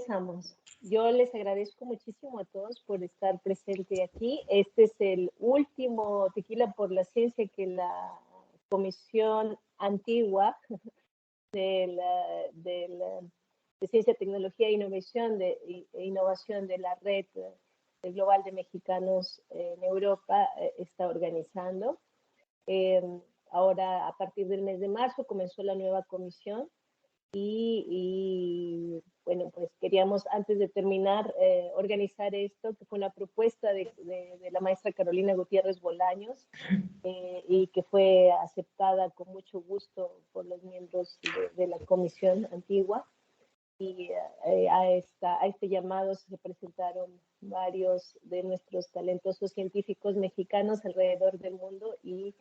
comenzamos. Yo les agradezco muchísimo a todos por estar presente aquí. Este es el último Tequila por la Ciencia que la Comisión Antigua de Ciencia, Tecnología e Innovación de la Red Global de Mexicanos en Europa está organizando. Ahora, a partir del mes de marzo, comenzó la nueva comisión y bueno, pues queríamos antes de terminar organizar esto, que fue una propuesta de la maestra Carolina Gutiérrez Bolaños y que fue aceptada con mucho gusto por los miembros de la comisión antigua. Y a este llamado se presentaron varios de nuestros talentosos científicos mexicanos alrededor del mundo y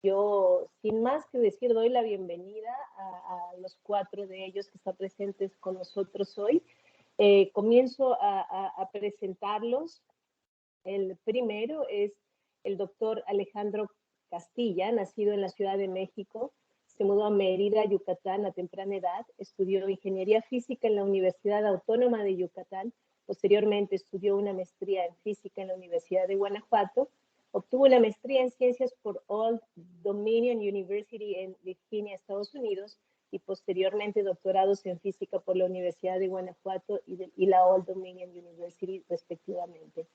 yo, sin más que decir, doy la bienvenida a los 4 de ellos que están presentes con nosotros hoy. Comienzo a presentarlos. El primero es el doctor Alejandro Castilla, nacido en la Ciudad de México. Se mudó a Mérida, Yucatán, a temprana edad. Estudió Ingeniería Física en la Universidad Autónoma de Yucatán. Posteriormente estudió una maestría en Física en la Universidad de Guanajuato. Obtuvo una maestría en Ciencias por Old Dominion University en Virginia, Estados Unidos, y posteriormente doctorados en Física por la Universidad de Guanajuato y la Old Dominion University, respectivamente.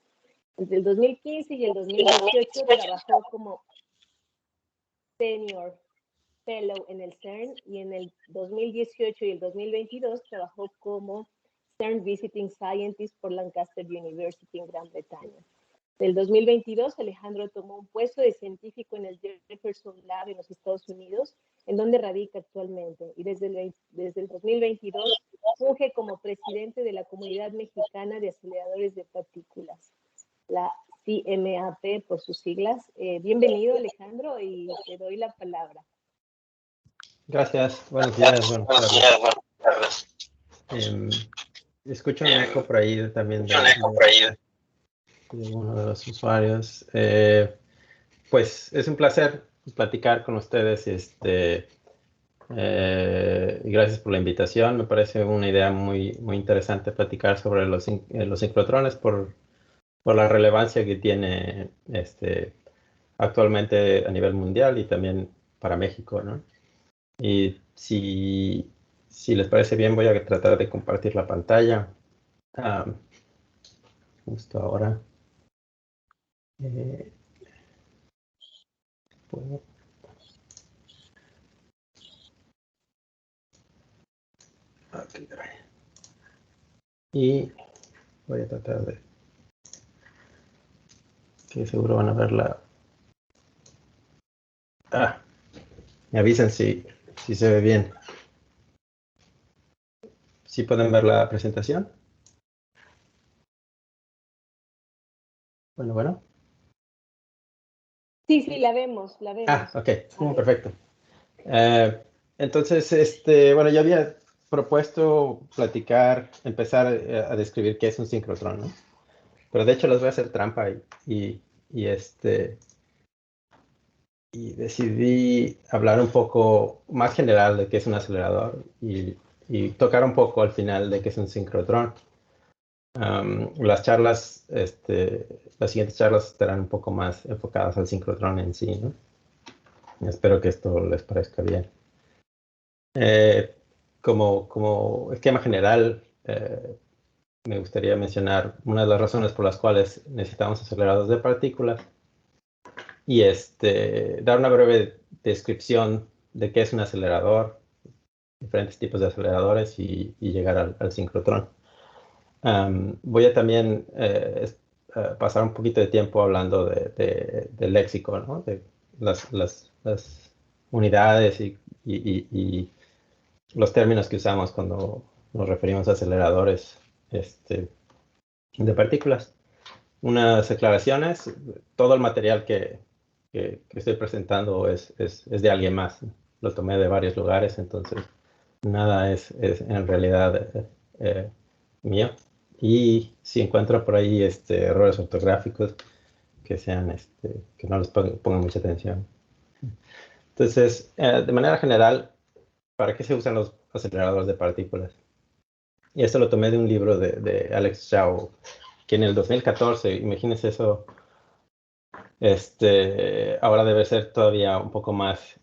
Entre el 2015 y el 2018 trabajó como Senior Fellow en el CERN y en el 2018 y el 2022 trabajó como CERN Visiting Scientist por Lancaster University en Gran Bretaña. Del 2022, Alejandro tomó un puesto de científico en el Jefferson Lab en los Estados Unidos, en donde radica actualmente. Y desde el 2022 funge como presidente de la Comunidad Mexicana de Aceleradores de Partículas, la CMAP por sus siglas. Bienvenido, Alejandro, y te doy la palabra. Gracias. Buenos días. Buenas tardes. Escucho un eco por ahí también de uno de los usuarios. Pues es un placer platicar con ustedes y gracias por la invitación. Me parece una idea muy interesante platicar sobre los ciclotrones por la relevancia que tiene actualmente a nivel mundial y también para México, ¿no? Y si les parece bien, voy a tratar de compartir la pantalla justo ahora. Y voy a tratar de que seguro van a verla. Me avisan si se ve bien. ¿Sí pueden ver la presentación? Bueno. Sí, la vemos. Ok, perfecto. Entonces, bueno, yo había propuesto empezar a describir qué es un sincrotrón, ¿no? Pero de hecho les voy a hacer trampa y decidí hablar un poco más general de qué es un acelerador y tocar un poco al final de qué es un sincrotrón. Las siguientes charlas estarán un poco más enfocadas al sincrotrón en sí, ¿no? Espero que esto les parezca bien. Como esquema general, me gustaría mencionar una de las razones por las cuales necesitamos aceleradores de partículas y dar una breve descripción de qué es un acelerador, diferentes tipos de aceleradores y llegar al sincrotrón. Voy a también pasar un poquito de tiempo hablando del léxico, ¿no? De las unidades y los términos que usamos cuando nos referimos a aceleradores de partículas. Unas aclaraciones: todo el material que estoy presentando es de alguien más. Lo tomé de varios lugares, entonces nada es en realidad mío. Y si encuentro por ahí errores ortográficos, que no les pongan mucha atención. Entonces, de manera general, ¿para qué se usan los aceleradores de partículas? Y esto lo tomé de un libro de Alex Zhao, que en el 2014, imagínense eso, ahora debe ser todavía un poco más,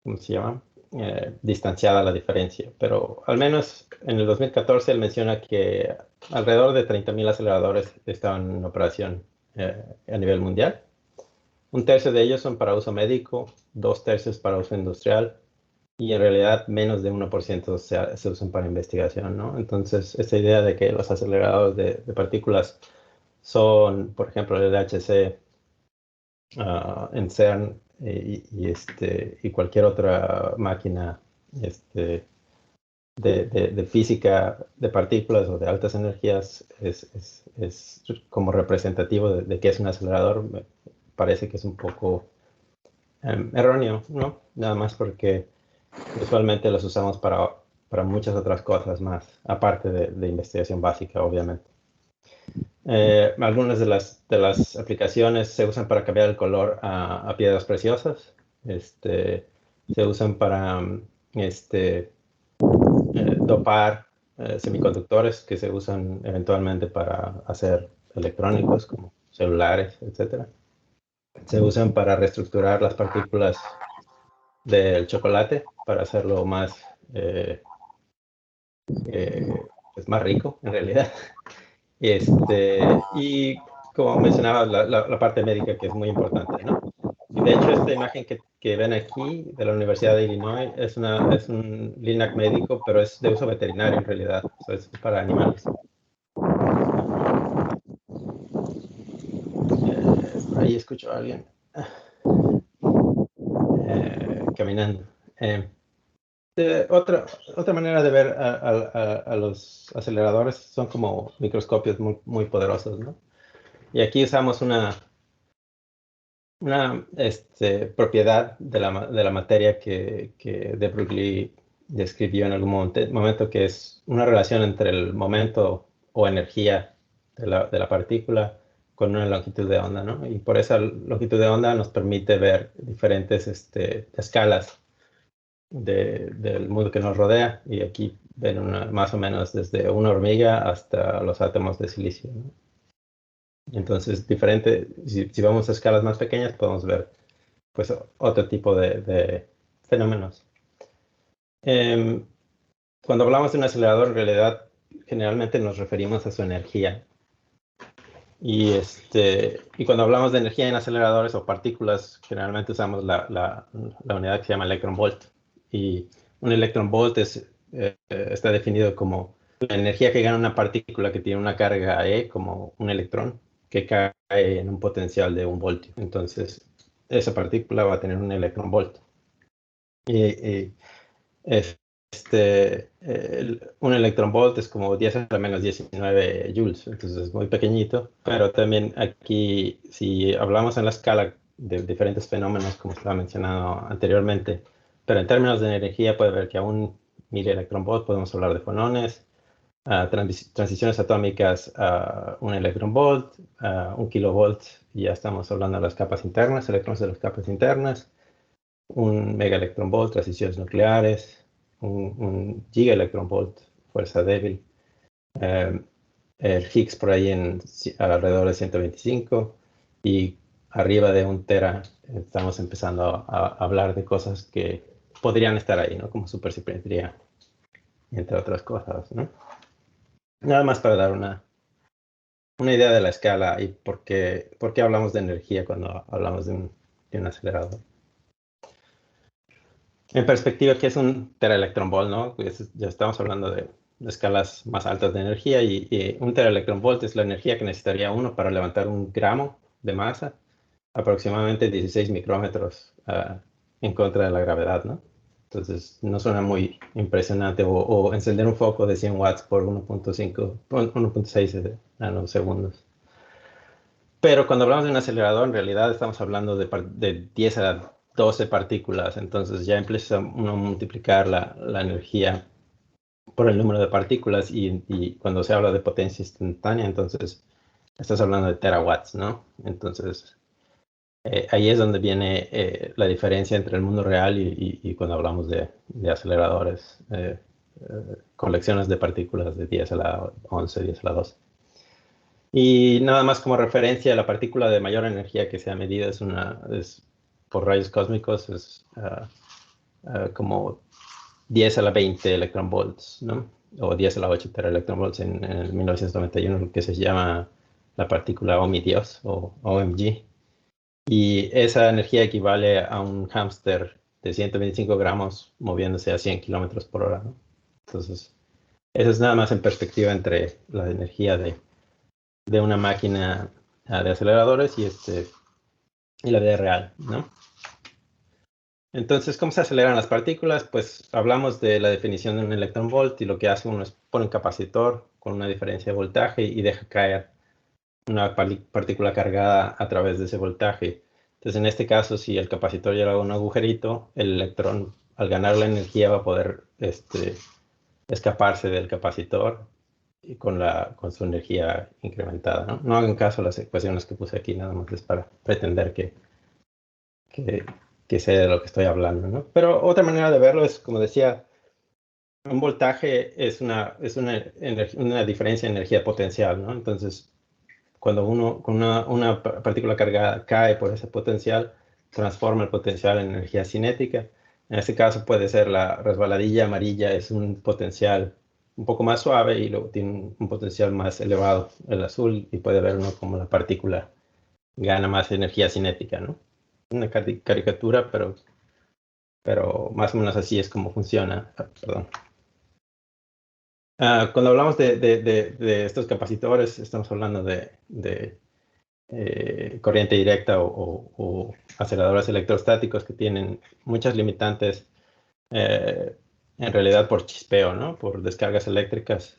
¿cómo se llama? Distanciada la diferencia. Pero al menos en el 2014 él menciona que alrededor de 30.000 aceleradores estaban en operación a nivel mundial. Un tercio de ellos son para uso médico, 2/3 para uso industrial y en realidad menos de 1% se usan para investigación, ¿no? Entonces, esta idea de que los aceleradores de partículas son, por ejemplo, el LHC en CERN y cualquier otra máquina de física de partículas o de altas energías es como representativo de qué es un acelerador. Me parece que es un poco erróneo, ¿no? Nada más porque usualmente los usamos para muchas otras cosas más, aparte de investigación básica, obviamente. Algunas de las aplicaciones se usan para cambiar el color a piedras preciosas. Se usan para dopar semiconductores que se usan eventualmente para hacer electrónicos como celulares, etcétera. Se usan para reestructurar las partículas del chocolate para hacerlo más, pues más rico en realidad. Y como mencionaba, la parte médica que es muy importante, ¿no? Y de hecho, esta imagen que ven aquí de la Universidad de Illinois es un LINAC médico, pero es de uso veterinario en realidad, o sea, es para animales. Por ahí escucho a alguien caminando. Otra manera de ver a los aceleradores son como microscopios muy, muy poderosos, ¿no? Y aquí usamos una propiedad de la materia que de Broglie describió en algún momento, que es una relación entre el momento o energía de la partícula con una longitud de onda, ¿no? Y por esa longitud de onda nos permite ver diferentes escalas del mundo que nos rodea. Y aquí ven más o menos desde una hormiga hasta los átomos de silicio, ¿no? Entonces, si vamos a escalas más pequeñas, podemos ver pues otro tipo de fenómenos. Cuando hablamos de un acelerador, en realidad, generalmente nos referimos a su energía. Y cuando hablamos de energía en aceleradores o partículas, generalmente usamos la unidad que se llama electron volt. Y un electron volt está definido como la energía que gana una partícula que tiene una carga E, como un electrón, que cae en un potencial de 1 voltio. Entonces, esa partícula va a tener un electron volt. Y un electron volt es como 10 a la menos 19 joules, entonces es muy pequeñito, pero también aquí, si hablamos en la escala de diferentes fenómenos, como estaba mencionado anteriormente, pero en términos de energía puede ver que a un electron volt podemos hablar de fonones, transiciones atómicas a un electron volt, a 1 kilovolt, y ya estamos hablando de las capas internas, electrones de las capas internas, un mega electron volt, transiciones nucleares, un giga electron volt, fuerza débil, el Higgs por ahí alrededor de 125, y arriba de 1 tera estamos empezando a hablar de cosas que podrían estar ahí, ¿no? Como supersimetría, entre otras cosas, ¿no? Nada más para dar una idea de la escala y por qué hablamos de energía cuando hablamos de un acelerador. En perspectiva, ¿qué es un teraelectronvolt, no? Pues ya estamos hablando de escalas más altas de energía y un teraelectronvolt es la energía que necesitaría uno para levantar 1 gramo de masa, aproximadamente 16 micrómetros en contra de la gravedad, ¿no? Entonces, no suena muy impresionante. O encender un foco de 100 watts por 1.6 nanosegundos. Pero cuando hablamos de un acelerador, en realidad estamos hablando de 10 a 12 partículas. Entonces ya empieza uno a multiplicar la energía por el número de partículas y cuando se habla de potencia instantánea, entonces estás hablando de terawatts, ¿no? Entonces ahí es donde viene la diferencia entre el mundo real y cuando hablamos de aceleradores. colecciones de partículas de 10 a la 11, 10 a la 12. Y nada más como referencia, la partícula de mayor energía que se ha medido es por rayos cósmicos, es como 10 a la 20 electronvolts, ¿no? O 10 a la 8 teraelectronvolts en el 1991, que se llama la partícula OMI-Dios o OMG. Y esa energía equivale a un hámster de 125 gramos moviéndose a 100 kilómetros por hora, ¿no? Entonces, eso es nada más en perspectiva entre la energía de una máquina de aceleradores y la vida real, ¿no? Entonces, ¿cómo se aceleran las partículas? Pues hablamos de la definición de un electronvolt y lo que hace uno es pone un capacitor con una diferencia de voltaje y deja caer una partícula cargada a través de ese voltaje. Entonces, en este caso, si el capacitor lleva un agujerito, el electrón, al ganar la energía, va a poder escaparse del capacitor y con su energía incrementada, ¿no? No hagan caso a las ecuaciones que puse aquí, nada más es para pretender que sé de lo que estoy hablando, ¿no? Pero otra manera de verlo es, como decía, un voltaje es una diferencia de energía potencial, ¿no? Entonces, cuando una partícula cargada cae por ese potencial, transforma el potencial en energía cinética. En este caso puede ser la resbaladilla amarilla, es un potencial un poco más suave y luego tiene un potencial más elevado, el azul, y puede ver uno como la partícula gana más energía cinética, ¿no? Una caricatura, pero más o menos así es como funciona. Perdón. Cuando hablamos de estos capacitores, estamos hablando de corriente directa o aceleradores electrostáticos que tienen muchas limitantes, en realidad por chispeo, ¿no? Por descargas eléctricas.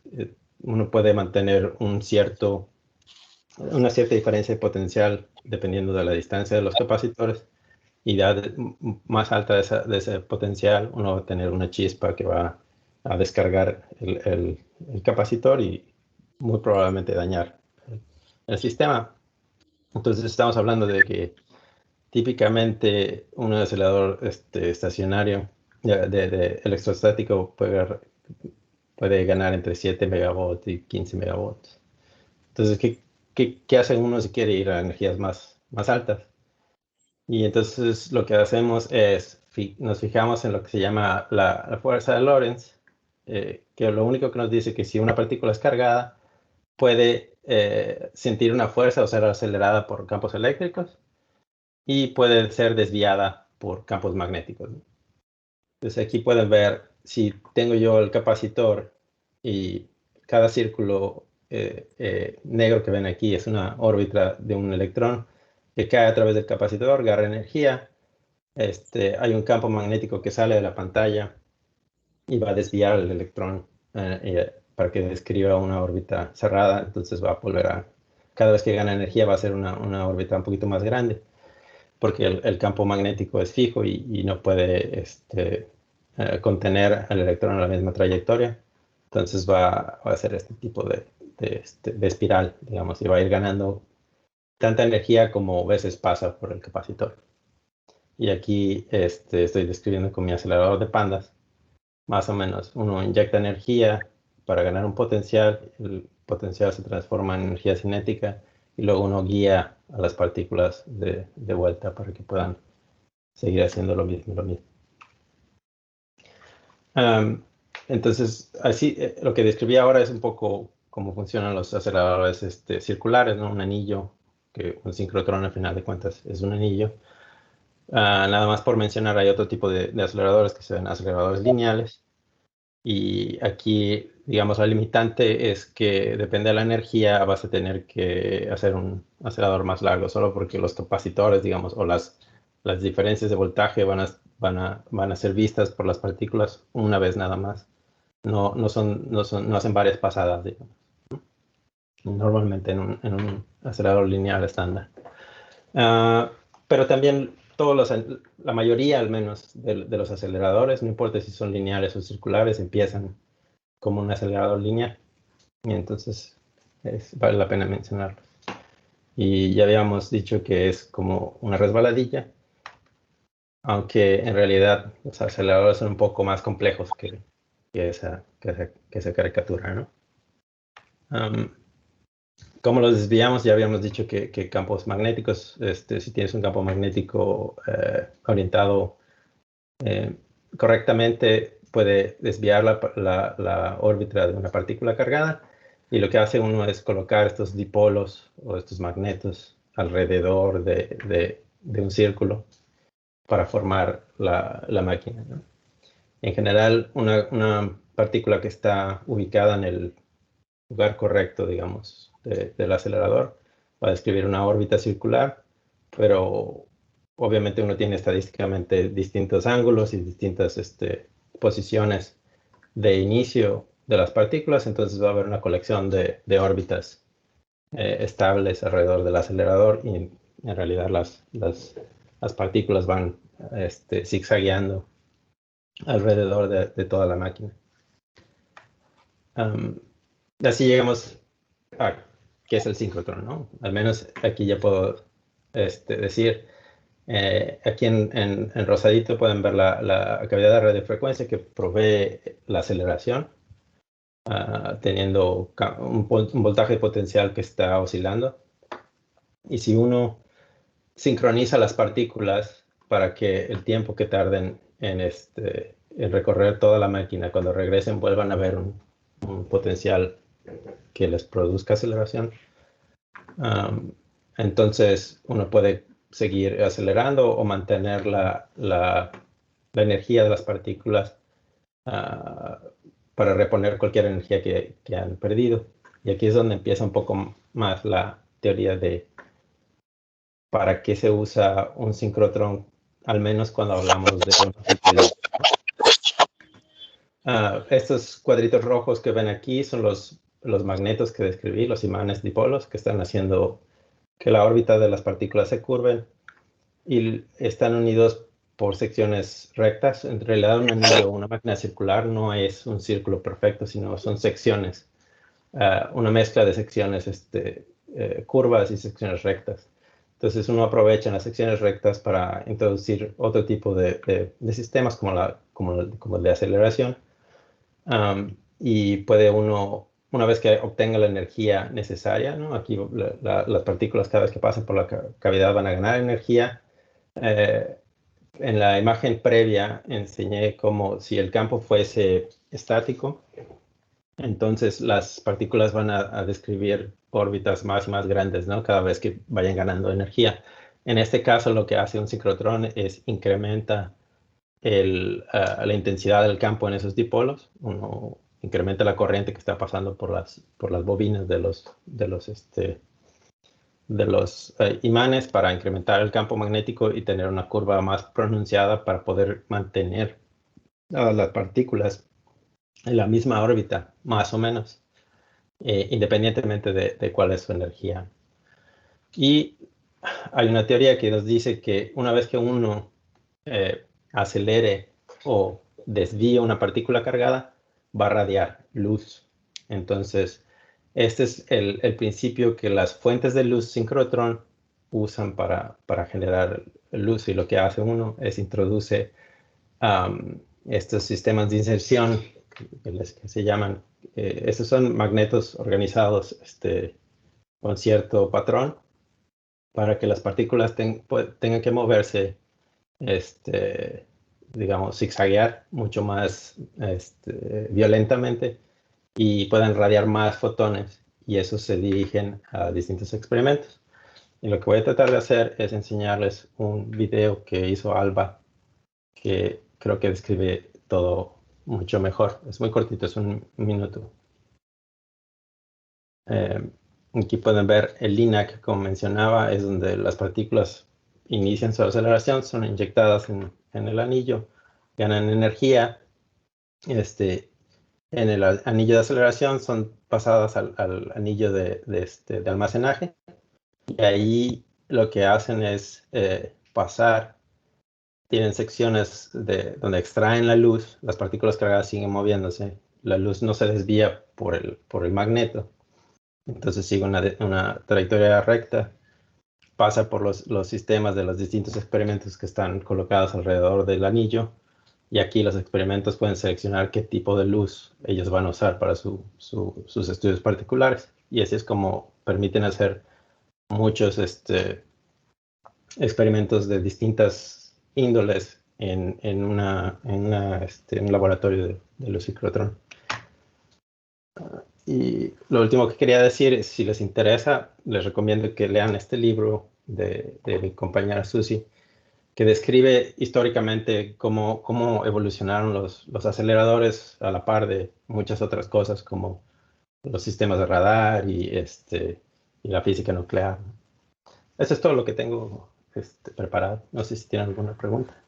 Uno puede mantener una cierta diferencia de potencial dependiendo de la distancia de los capacitores. Y más alta de ese potencial, uno va a tener una chispa que va a descargar el capacitor y muy probablemente dañar el sistema. Entonces estamos hablando de que típicamente un acelerador estacionario de electrostático puede ganar entre 7 megavolts y 15 megavolts. Entonces, ¿qué hace uno si quiere ir a energías más altas? Y entonces lo que hacemos es, nos fijamos en lo que se llama la fuerza de Lorentz, que lo único que nos dice que si una partícula es cargada, puede sentir una fuerza o ser acelerada por campos eléctricos y puede ser desviada por campos magnéticos, ¿no? Entonces aquí pueden ver, si tengo yo el capacitor y cada círculo negro que ven aquí es una órbita de un electrón que cae a través del capacitor, agarra energía. Hay un campo magnético que sale de la pantalla y va a desviar el electrón para que describa una órbita cerrada. Entonces va a volver cada vez que gana energía va a ser una órbita un poquito más grande, porque el campo magnético es fijo y no puede contener al electrón en la misma trayectoria. Entonces va a hacer este tipo de espiral, digamos, y va a ir ganando tanta energía como veces pasa por el capacitor. Y aquí estoy describiendo con mi acelerador de pandas. Más o menos, uno inyecta energía para ganar un potencial, el potencial se transforma en energía cinética y luego uno guía a las partículas de vuelta para que puedan seguir haciendo lo mismo. Entonces, así, lo que describí ahora es un poco cómo funcionan los aceleradores circulares, ¿no? Un anillo, que un sincrotrón al final de cuentas es un anillo. Nada más por mencionar, hay otro tipo de aceleradores que se ven aceleradores lineales. Y aquí, digamos, la limitante es que depende de la energía, vas a tener que hacer un acelerador más largo, solo porque los capacitores, digamos, o las diferencias de voltaje van a ser vistas por las partículas una vez nada más. No hacen varias pasadas, digamos, normalmente en un acelerador lineal estándar. Pero también la mayoría al menos de los aceleradores, no importa si son lineales o circulares, empiezan como un acelerador lineal. Y entonces vale la pena mencionarlo. Y ya habíamos dicho que es como una resbaladilla, aunque en realidad los aceleradores son un poco más complejos esa caricatura, ¿no? ¿Cómo los desviamos? Ya habíamos dicho que campos magnéticos, si tienes un campo magnético orientado correctamente, puede desviar la órbita de una partícula cargada, y lo que hace uno es colocar estos dipolos o estos magnetos alrededor de un círculo para formar la máquina, ¿no? En general, una partícula que está ubicada en el lugar correcto, digamos, del acelerador va a describir una órbita circular, pero obviamente uno tiene estadísticamente distintos ángulos y distintas posiciones de inicio de las partículas, entonces va a haber una colección de órbitas estables alrededor del acelerador, y en realidad las partículas van zigzagueando alrededor de toda la máquina. Así llegamos a qué es el síncrotrón, ¿no? Al menos aquí ya puedo decir, aquí en rosadito pueden ver la cavidad de radiofrecuencia que provee la aceleración, teniendo un voltaje potencial que está oscilando. Y si uno sincroniza las partículas para que el tiempo que tarden en recorrer toda la máquina, cuando regresen vuelvan a ver un potencial que les produzca aceleración, entonces uno puede seguir acelerando o mantener la energía de las partículas para reponer cualquier energía que han perdido. Y aquí es donde empieza un poco más la teoría de para qué se usa un sincrotrón, al menos cuando hablamos de estos cuadritos rojos que ven aquí son los magnetos que describí, los imanes dipolos, que están haciendo que la órbita de las partículas se curven, y están unidos por secciones rectas. En realidad un anillo o una máquina circular no es un círculo perfecto, sino son secciones, una mezcla de secciones curvas y secciones rectas. Entonces uno aprovecha en las secciones rectas para introducir otro tipo de sistemas como el de aceleración. Y puede uno, una vez que obtenga la energía necesaria, ¿no? Aquí las partículas cada vez que pasan por la cavidad van a ganar energía. En la imagen previa enseñé como si el campo fuese estático, entonces las partículas van a describir órbitas más y más grandes, ¿no? Cada vez que vayan ganando energía. En este caso lo que hace un sincrotrón es incrementa la intensidad del campo en esos dipolos. Uno incrementa la corriente que está pasando por las bobinas de los imanes para incrementar el campo magnético y tener una curva más pronunciada para poder mantener las partículas en la misma órbita, más o menos, independientemente de cuál es su energía. Y hay una teoría que nos dice que una vez que uno acelere o desvíe una partícula cargada, va a radiar luz. Entonces, este es el principio que las fuentes de luz sincrotrón usan para generar luz, y lo que hace uno es introduce estos sistemas de inserción que se llaman, estos son magnetos organizados con cierto patrón para que las partículas tengan que moverse, digamos, zigzaguear mucho más violentamente y puedan radiar más fotones, y esos se dirigen a distintos experimentos. Y lo que voy a tratar de hacer es enseñarles un video que hizo Alba, que creo que describe todo mucho mejor. Es muy cortito, es un minuto. Aquí pueden ver el LINAC, como mencionaba, es donde las partículas inician su aceleración, son inyectadas en el anillo, ganan energía. En el anillo de aceleración son pasadas al anillo de almacenaje, y ahí lo que hacen es pasar, tienen secciones donde extraen la luz, las partículas cargadas siguen moviéndose, la luz no se desvía por el magneto, entonces sigue una trayectoria recta, pasa por los sistemas de los distintos experimentos que están colocados alrededor del anillo, Y aquí los experimentos pueden seleccionar qué tipo de luz ellos van a usar para sus estudios particulares. Y así es como permiten hacer muchos experimentos de distintas índoles en un laboratorio de luz sincrotrón. Y lo último que quería decir es, si les interesa, les recomiendo que lean este libro de mi compañera Susi, que describe históricamente cómo evolucionaron los aceleradores a la par de muchas otras cosas, como los sistemas de radar y la física nuclear. Eso es todo lo que tengo preparado. No sé si tienen alguna pregunta.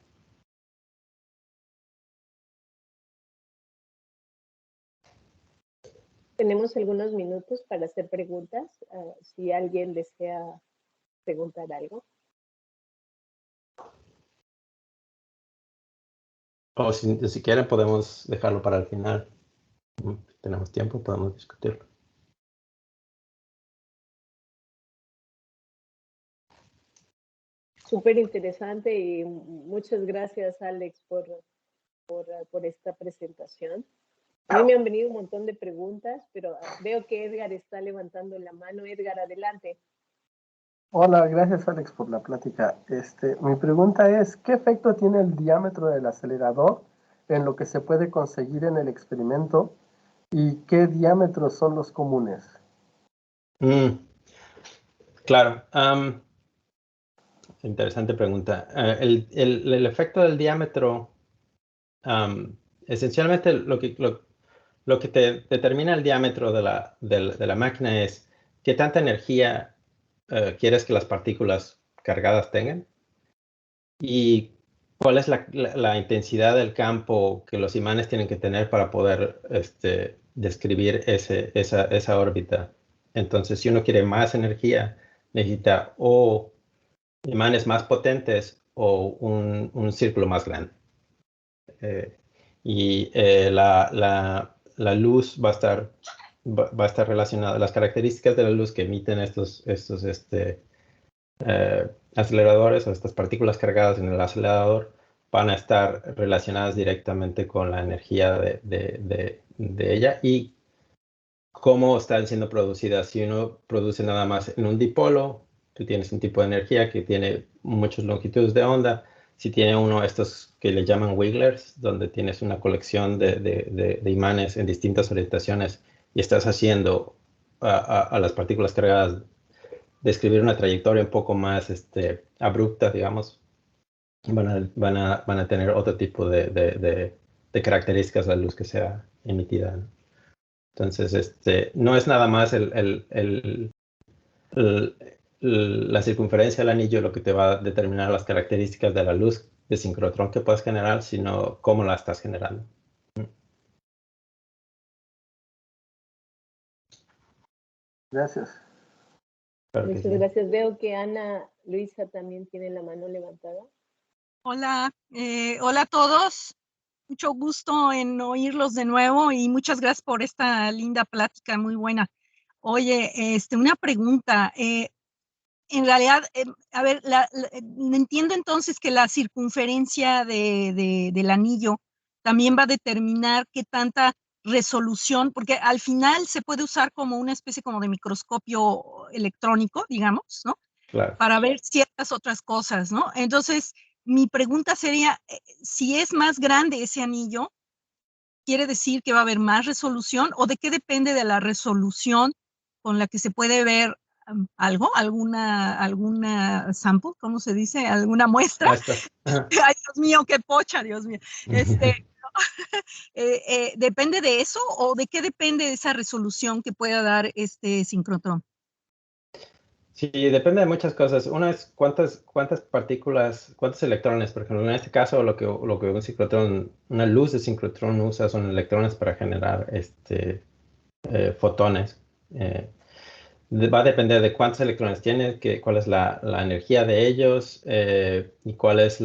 Tenemos algunos minutos para hacer preguntas, si alguien desea preguntar algo. O si quieren, podemos dejarlo para el final. Si tenemos tiempo, podemos discutirlo. Súper interesante y muchas gracias, Alex, por esta presentación. A mí me han venido un montón de preguntas, pero veo que Edgar está levantando la mano. Edgar, adelante. Hola, gracias Alex por la plática. Mi pregunta es, ¿qué efecto tiene el diámetro del acelerador en lo que se puede conseguir en el experimento y qué diámetros son los comunes? Claro. Interesante pregunta. El efecto del diámetro, esencialmente lo que te determina el diámetro de la máquina es qué tanta energía quieres que las partículas cargadas tengan y cuál es la intensidad del campo que los imanes tienen que tener para poder describir esa órbita. Entonces, si uno quiere más energía, necesita o imanes más potentes o un círculo más grande. La luz va a estar relacionada, las características de la luz que emiten estos aceleradores o estas partículas cargadas en el acelerador van a estar relacionadas directamente con la energía de ella y cómo están siendo producidas. Si uno produce nada más en un dipolo, tú tienes un tipo de energía que tiene muchas longitudes de onda. Si tiene uno de estos que le llaman wigglers, donde tienes una colección de imanes en distintas orientaciones y estás haciendo a las partículas cargadas describir una trayectoria un poco más abrupta, digamos, van a tener otro tipo de características de la luz que sea emitida, ¿no? Entonces, no es nada más la circunferencia del anillo lo que te va a determinar las características de la luz de sincrotrón que puedes generar, sino cómo la estás generando. Gracias. Claro que Muchas sí. gracias. Veo que Ana Luisa también tiene la mano levantada. Hola, hola a todos. Mucho gusto en oírlos de nuevo y muchas gracias por esta linda plática, muy buena. Oye, una pregunta. En realidad, a ver, entiendo entonces que la circunferencia del anillo también va a determinar qué tanta resolución, porque al final se puede usar como una especie como de microscopio electrónico, digamos, ¿no? Claro. Para ver ciertas otras cosas, ¿no? Entonces, mi pregunta sería, si es más grande ese anillo, ¿quiere decir que va a haber más resolución? ¿O de qué depende de la resolución con la que se puede ver algo? ¿Alguna sample? ¿Cómo se dice? ¿Alguna muestra? Muestra. Ay, Dios mío, qué pocha, Dios mío. ¿Depende de eso o de qué depende esa resolución que pueda dar este sincrotrón? Sí, depende de muchas cosas. Una es cuántas partículas, cuántos electrones. Por ejemplo, en este caso, lo que un sincrotrón, una luz de sincrotrón usa son electrones para generar fotones. Va a depender de cuántos electrones tiene, cuál es la energía de ellos y cuál es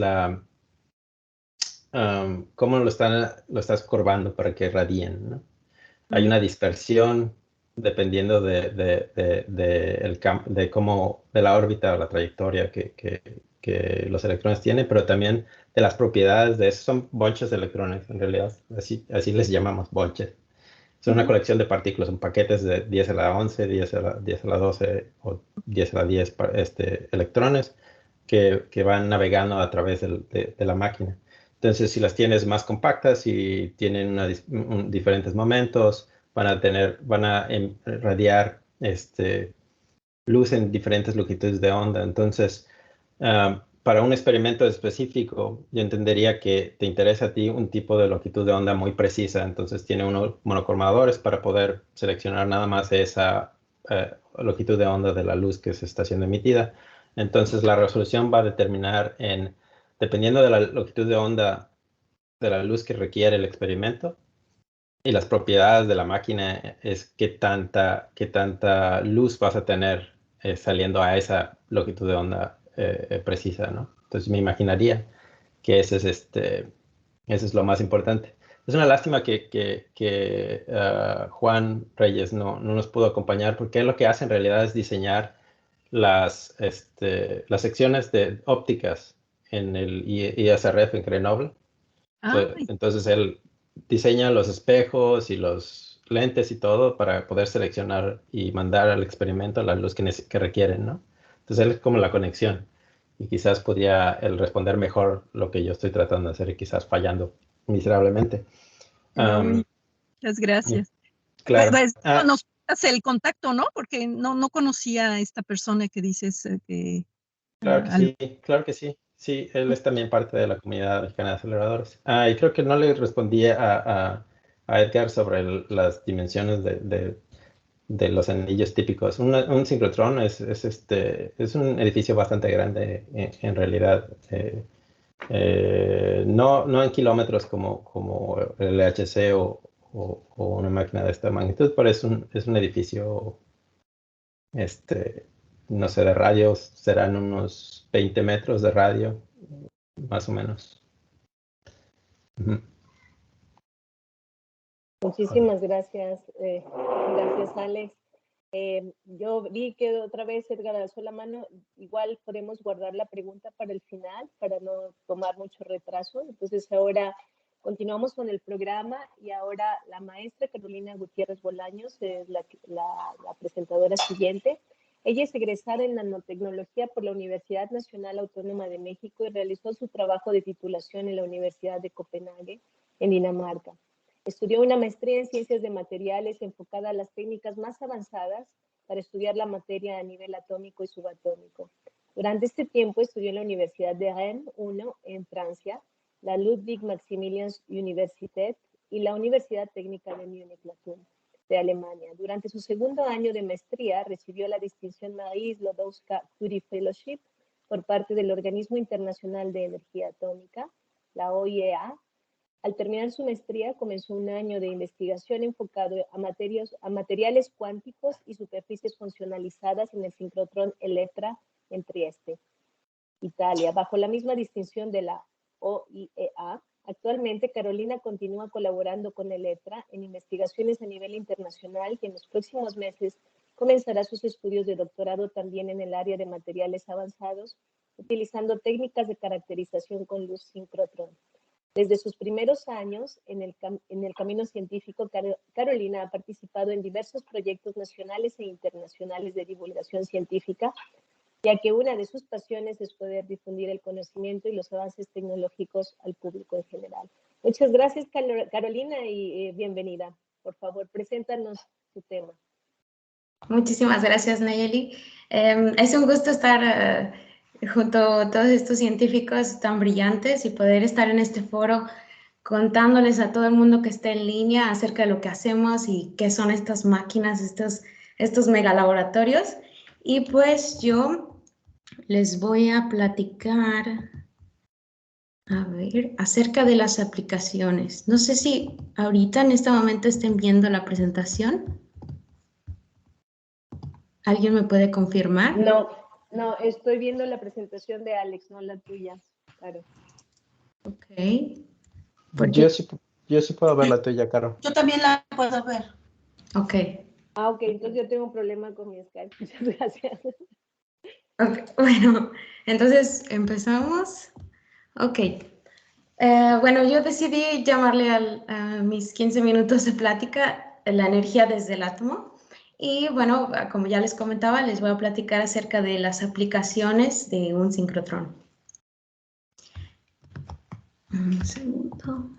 cómo lo estás curvando para que radien, ¿no? Hay una dispersión dependiendo de la órbita o la trayectoria que que los electrones tienen, pero también de las propiedades de esos. Son bonches de electrones, en realidad, así les llamamos bonches. Son una colección de partículas, son paquetes de 10 a la 11, 10 a la 12 o 10 a la 10 electrones que van navegando a través de la máquina. Entonces, si las tienes más compactas y tienen diferentes momentos, van a irradiar luz en diferentes longitudes de onda. Entonces, para un experimento específico, yo entendería que te interesa a ti un tipo de longitud de onda muy precisa. Entonces, tiene unos monocromadores para poder seleccionar nada más esa longitud de onda de la luz que se está siendo emitida. Entonces, la resolución va a determinar dependiendo de la longitud de onda de la luz que requiere el experimento y las propiedades de la máquina, es qué tanta luz vas a tener saliendo a esa longitud de onda precisa, ¿no? Entonces me imaginaría que ese es lo más importante. Es una lástima que Juan Reyes no nos pudo acompañar, porque él lo que hace en realidad es diseñar las secciones de ópticas en el ISRF en Grenoble. Entonces él diseña los espejos y los lentes y todo para poder seleccionar y mandar al experimento la luz que requieren, ¿no? Entonces él es como la conexión y quizás podría él responder mejor lo que yo estoy tratando de hacer y quizás fallando miserablemente. Muchas gracias. Claro. Nos pasas el contacto, ¿no? Porque no conocía a esta persona que dices que... Claro que sí. Sí, él es también parte de la comunidad mexicana de aceleradores. Y creo que no le respondí a Edgar sobre las dimensiones de los anillos típicos. Un sincrotrón es un edificio bastante grande en realidad. No en kilómetros como el LHC o una máquina de esta magnitud, pero es un edificio, no sé, de radio, serán unos 20 metros de radio, más o menos. Muchísimas gracias. Gracias, Alex. Yo vi que otra vez Edgar alzó la mano. Igual podemos guardar la pregunta para el final, para no tomar mucho retraso. Entonces ahora continuamos con el programa y ahora la maestra Carolina Gutiérrez Bolaños es la presentadora siguiente. Ella es egresada en nanotecnología por la Universidad Nacional Autónoma de México y realizó su trabajo de titulación en la Universidad de Copenhague, en Dinamarca. Estudió una maestría en ciencias de materiales enfocada a las técnicas más avanzadas para estudiar la materia a nivel atómico y subatómico. Durante este tiempo estudió en la Universidad de Rennes 1 en Francia, la Ludwig Maximilians Universität y la Universidad Técnica de Múnich-Latin de Alemania. Durante su segundo año de maestría recibió la distinción Marie Sklodowska-Curie Fellowship por parte del Organismo Internacional de Energía Atómica, la OIEA. Al terminar su maestría, comenzó un año de investigación enfocado a materiales cuánticos y superficies funcionalizadas en el sincrotrón Electra en Trieste, Italia, bajo la misma distinción de la OIEA. Actualmente, Carolina continúa colaborando con Electra en investigaciones a nivel internacional y en los próximos meses comenzará sus estudios de doctorado también en el área de materiales avanzados, utilizando técnicas de caracterización con luz sincrotrón. Desde sus primeros años en el camino científico, Carolina ha participado en diversos proyectos nacionales e internacionales de divulgación científica, ya que una de sus pasiones es poder difundir el conocimiento y los avances tecnológicos al público en general. Muchas gracias, Carolina, y bienvenida. Por favor, preséntanos tu tema. Muchísimas gracias, Nayeli. Es un gusto estar junto a todos estos científicos tan brillantes y poder estar en este foro contándoles a todo el mundo que está en línea acerca de lo que hacemos y qué son estas máquinas, estos megalaboratorios. Y pues yo les voy a platicar, a ver, acerca de las aplicaciones. No sé si ahorita en este momento estén viendo la presentación. ¿Alguien me puede confirmar? No, estoy viendo la presentación de Alex, no la tuya. Claro. Ok. Yo sí puedo ver la tuya, Caro. Yo también la puedo ver. Ok. Ok, entonces yo tengo un problema con mi Skype. Muchas gracias. Okay, bueno, entonces empezamos. Ok. Bueno, yo decidí llamarle a mis 15 minutos de plática la energía desde el átomo. Y bueno, como ya les comentaba, les voy a platicar acerca de las aplicaciones de un sincrotrón. Un segundo.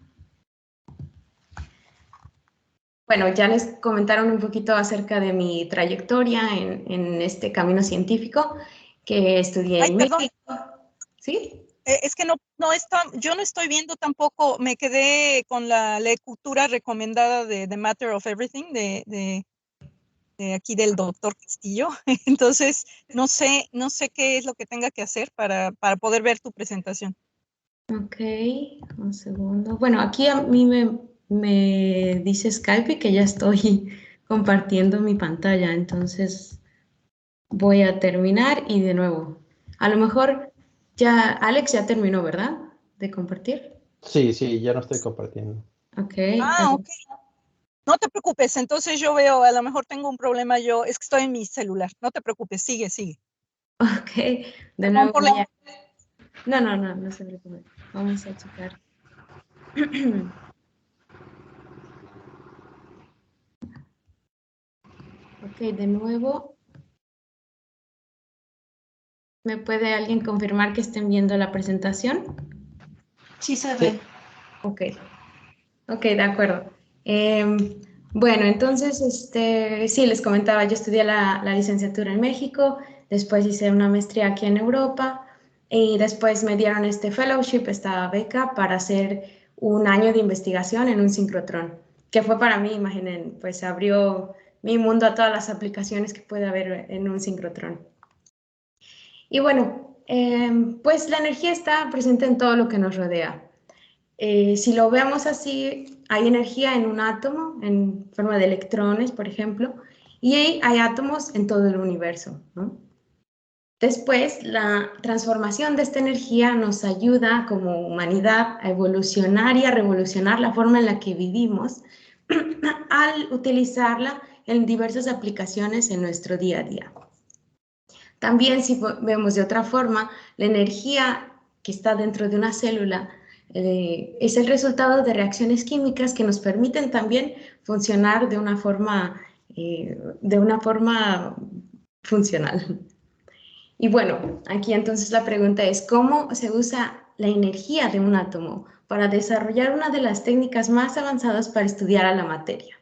Bueno, ya les comentaron un poquito acerca de mi trayectoria en este camino científico que estudié en perdón. México. ¿Sí? Es que yo no estoy viendo tampoco, me quedé con la lectura recomendada de The Matter of Everything, de aquí del doctor Castillo. Entonces, no sé qué es lo que tenga que hacer para poder ver tu presentación. Ok, un segundo. Bueno, aquí a mí me dice Skype que ya estoy compartiendo mi pantalla, entonces voy a terminar y de nuevo. A lo mejor ya, Alex ya terminó, ¿verdad? De compartir. Sí, ya no estoy compartiendo. Ok. Ok. No te preocupes, entonces yo veo, a lo mejor tengo un problema yo, es que estoy en mi celular. No te preocupes, sigue. Ok, de Perdón nuevo por voy a... No se preocupe. Vamos a checar. Ok, de nuevo. ¿Me puede alguien confirmar que estén viendo la presentación? Sí, se ve. Ok, de acuerdo. Bueno, entonces, sí, les comentaba, yo estudié la licenciatura en México, después hice una maestría aquí en Europa y después me dieron este fellowship, esta beca para hacer un año de investigación en un sincrotrón, que fue para mí, imaginen, pues abrió mi mundo a todas las aplicaciones que puede haber en un sincrotrón. Y bueno, pues la energía está presente en todo lo que nos rodea. Si lo vemos así, hay energía en un átomo, en forma de electrones, por ejemplo, y hay átomos en todo el universo, ¿no? Después, la transformación de esta energía nos ayuda como humanidad a evolucionar y a revolucionar la forma en la que vivimos al utilizarla en diversas aplicaciones en nuestro día a día. También, si vemos de otra forma, la energía que está dentro de una célula es el resultado de reacciones químicas que nos permiten también funcionar de una forma funcional. Y bueno, aquí entonces la pregunta es, ¿cómo se usa la energía de un átomo para desarrollar una de las técnicas más avanzadas para estudiar a la materia?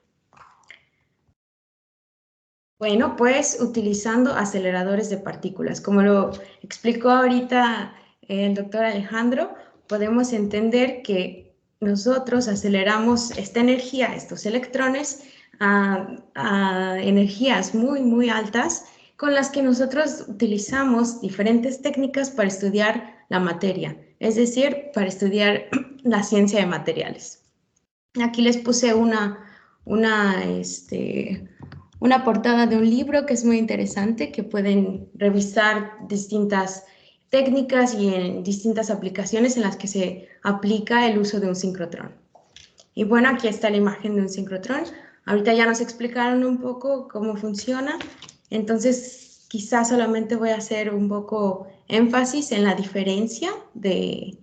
Bueno, pues utilizando aceleradores de partículas. Como lo explicó ahorita el doctor Alejandro, podemos entender que nosotros aceleramos esta energía, estos electrones, a energías muy altas con las que nosotros utilizamos diferentes técnicas para estudiar la materia, es decir, para estudiar la ciencia de materiales. Aquí les puse una portada de un libro que es muy interesante, que pueden revisar distintas técnicas y en distintas aplicaciones en las que se aplica el uso de un sincrotrón. Y bueno, aquí está la imagen de un sincrotrón. Ahorita ya nos explicaron un poco cómo funciona, entonces quizás solamente voy a hacer un poco énfasis en la diferencia de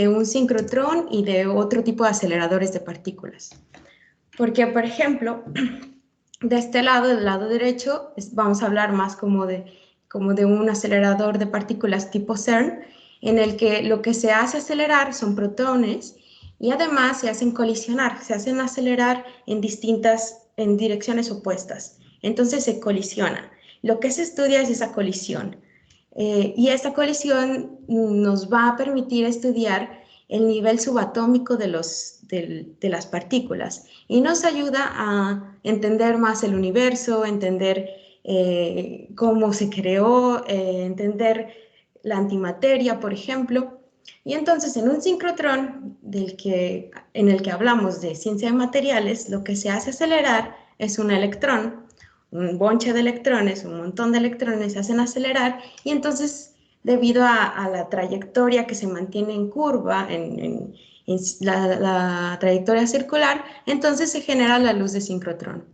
un sincrotrón y de otro tipo de aceleradores de partículas. Porque, por ejemplo, de este lado, del lado derecho, vamos a hablar más como de un acelerador de partículas tipo CERN, en el que lo que se hace acelerar son protones y además se hacen colisionar, se hacen acelerar en direcciones opuestas. Entonces se colisiona. Lo que se estudia es esa colisión. Y esta colisión nos va a permitir estudiar el nivel subatómico de las partículas y nos ayuda a entender más el universo, entender cómo se creó, entender la antimateria, por ejemplo. Y entonces en un sincrotrón en el que hablamos de ciencia de materiales, lo que se hace acelerar es un electrón, un bonche de electrones, un montón de electrones se hacen acelerar y entonces debido a la trayectoria que se mantiene en curva, en la trayectoria circular, entonces se genera la luz de sincrotrón.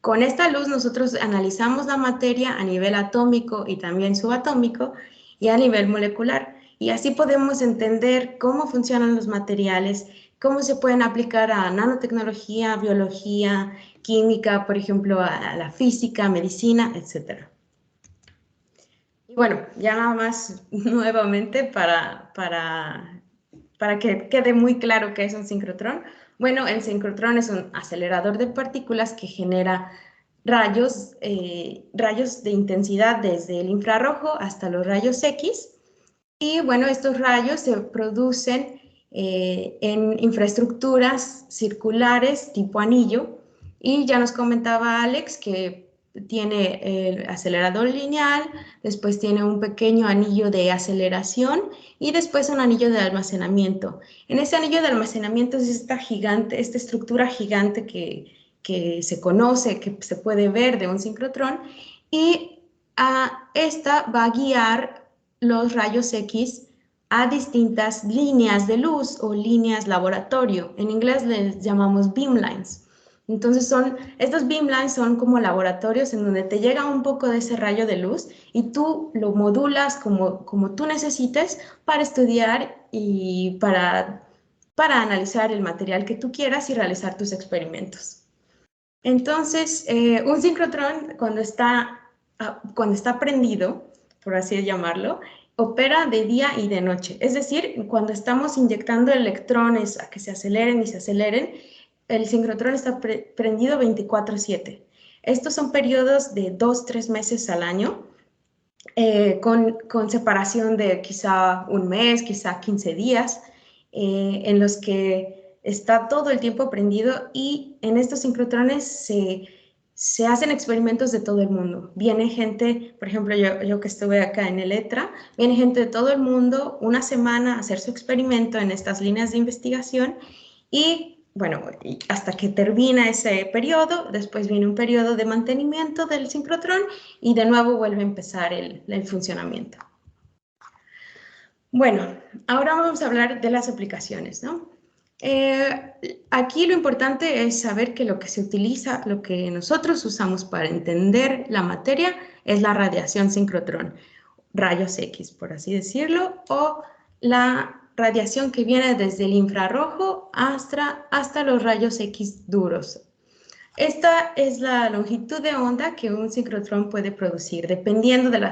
Con esta luz nosotros analizamos la materia a nivel atómico y también subatómico y a nivel molecular. Y así podemos entender cómo funcionan los materiales, cómo se pueden aplicar a nanotecnología, biología, química, por ejemplo, a la física, medicina, etc. Y bueno, ya nada más nuevamente para que quede muy claro qué es un sincrotrón. Bueno, el sincrotrón es un acelerador de partículas que genera rayos de intensidad desde el infrarrojo hasta los rayos X. Y bueno, estos rayos se producen en infraestructuras circulares tipo anillo. Y ya nos comentaba Alex que tiene el acelerador lineal, después tiene un pequeño anillo de aceleración y después un anillo de almacenamiento. En ese anillo de almacenamiento es esta estructura gigante que se conoce, que se puede ver de un sincrotrón, y esta va a guiar los rayos X a distintas líneas de luz o líneas laboratorio. En inglés les llamamos beamlines. Entonces estos beamlines son como laboratorios en donde te llega un poco de ese rayo de luz y tú lo modulas como tú necesites para estudiar y para analizar el material que tú quieras y realizar tus experimentos. Entonces, un sincrotrón cuando está prendido, por así llamarlo, opera de día y de noche. Es decir, cuando estamos inyectando electrones a que se aceleren y se aceleren, el sincrotrón está prendido 24/7. Estos son periodos de 2-3 meses al año, con separación de quizá un mes, quizá 15 días, en los que está todo el tiempo prendido, y en estos sincrotrones se hacen experimentos de todo el mundo. Viene gente, por ejemplo, yo que estuve acá en el ETRA, viene gente de todo el mundo una semana a hacer su experimento en estas líneas de investigación y bueno, hasta que termina ese periodo, después viene un periodo de mantenimiento del sincrotrón y de nuevo vuelve a empezar el funcionamiento. Bueno, ahora vamos a hablar de las aplicaciones, ¿no? Aquí lo importante es saber que lo que se utiliza, lo que nosotros usamos para entender la materia es la radiación sincrotrón, rayos X, por así decirlo, o la radiación que viene desde el infrarrojo hasta los rayos X duros. Esta es la longitud de onda que un sincrotrón puede producir, dependiendo de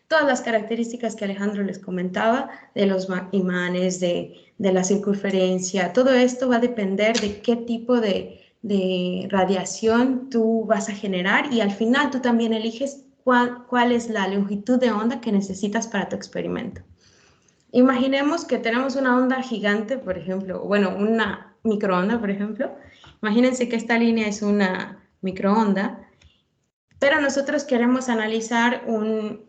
todas las características que Alejandro les comentaba, de los imanes, de la circunferencia. Todo esto va a depender de qué tipo de radiación tú vas a generar, y al final tú también eliges cuál es la longitud de onda que necesitas para tu experimento. Imaginemos que tenemos una onda gigante, por ejemplo, bueno, una microonda, por ejemplo. Imagínense que esta línea es una microonda, pero nosotros queremos analizar un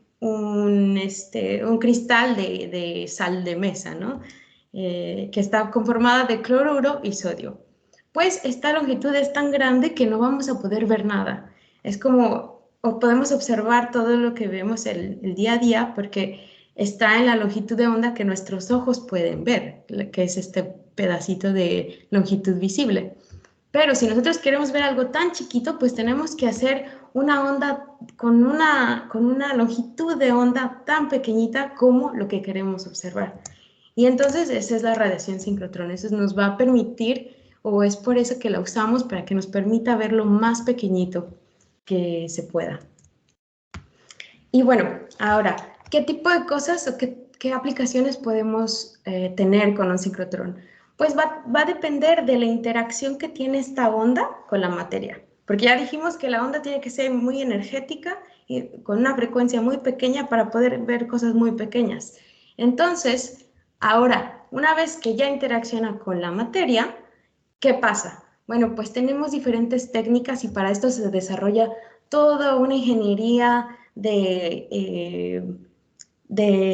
cristal de sal de mesa, ¿no? Que está conformada de cloruro y sodio. Pues esta longitud es tan grande que no vamos a poder ver nada. Es como, o podemos observar todo lo que vemos el día a día, porque está en la longitud de onda que nuestros ojos pueden ver, que es este pedacito de longitud visible. Pero si nosotros queremos ver algo tan chiquito, pues tenemos que hacer una onda con una longitud de onda tan pequeñita como lo que queremos observar. Y entonces esa es la radiación sincrotrón. Eso nos va a permitir, o es por eso que la usamos, para que nos permita ver lo más pequeñito que se pueda. Y bueno, ahora, ¿qué tipo de cosas o qué aplicaciones podemos tener con un sincrotrón? Pues va a depender de la interacción que tiene esta onda con la materia. Porque ya dijimos que la onda tiene que ser muy energética y con una frecuencia muy pequeña para poder ver cosas muy pequeñas. Entonces, ahora, una vez que ya interacciona con la materia, ¿qué pasa? Bueno, pues tenemos diferentes técnicas y para esto se desarrolla toda una ingeniería de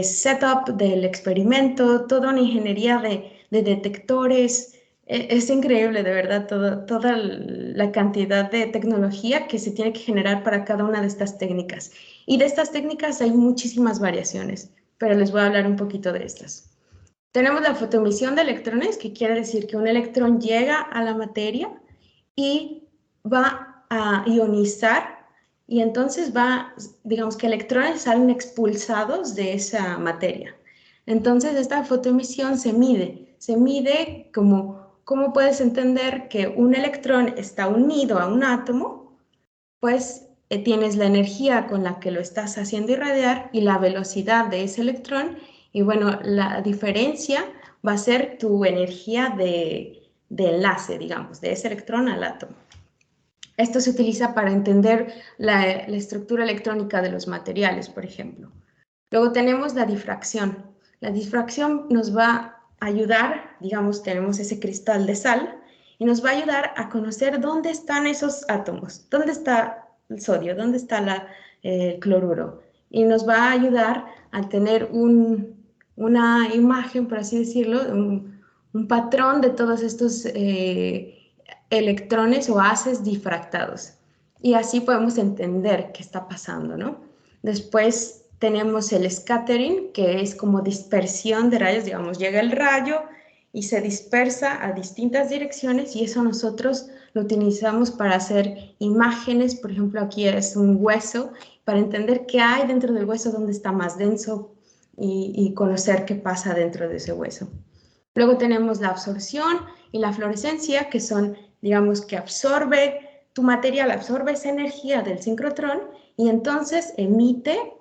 setup del experimento, toda una ingeniería de detectores. Es increíble, de verdad, toda la cantidad de tecnología que se tiene que generar para cada una de estas técnicas. Y de estas técnicas hay muchísimas variaciones, pero les voy a hablar un poquito de estas. Tenemos la fotoemisión de electrones, que quiere decir que un electrón llega a la materia y va a ionizar y entonces digamos que electrones salen expulsados de esa materia. Entonces esta fotoemisión se mide como, ¿cómo puedes entender que un electrón está unido a un átomo? Pues tienes la energía con la que lo estás haciendo irradiar y la velocidad de ese electrón, y bueno, la diferencia va a ser tu energía de enlace, digamos, de ese electrón al átomo. Esto se utiliza para entender la estructura electrónica de los materiales, por ejemplo. Luego tenemos la difracción. La difracción nos va a ayudar, digamos, tenemos ese cristal de sal, y nos va a ayudar a conocer dónde están esos átomos, dónde está el sodio, dónde está el cloruro. Y nos va a ayudar a tener una imagen, por así decirlo, un patrón de todos estos electrones o haces difractados. Y así podemos entender qué está pasando, ¿no? Después tenemos el scattering, que es como dispersión de rayos, digamos, llega el rayo y se dispersa a distintas direcciones, y eso nosotros lo utilizamos para hacer imágenes. Por ejemplo, aquí es un hueso, para entender qué hay dentro del hueso, dónde está más denso, y conocer qué pasa dentro de ese hueso. Luego tenemos la absorción y la fluorescencia, que son, digamos, que tu material absorbe esa energía del sincrotrón y entonces emite,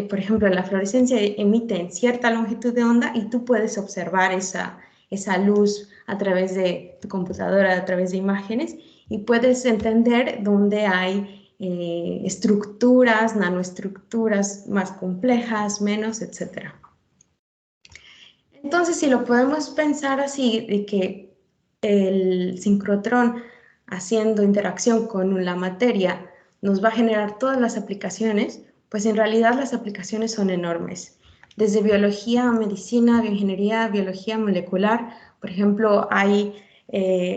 por ejemplo, la fluorescencia emite en cierta longitud de onda y tú puedes observar esa luz a través de tu computadora, a través de imágenes, y puedes entender dónde hay estructuras, nanoestructuras más complejas, menos, etc. Entonces, si lo podemos pensar así, de que el sincrotrón haciendo interacción con la materia nos va a generar todas las aplicaciones, pues en realidad las aplicaciones son enormes. Desde biología, medicina, bioingeniería, biología molecular, por ejemplo, hay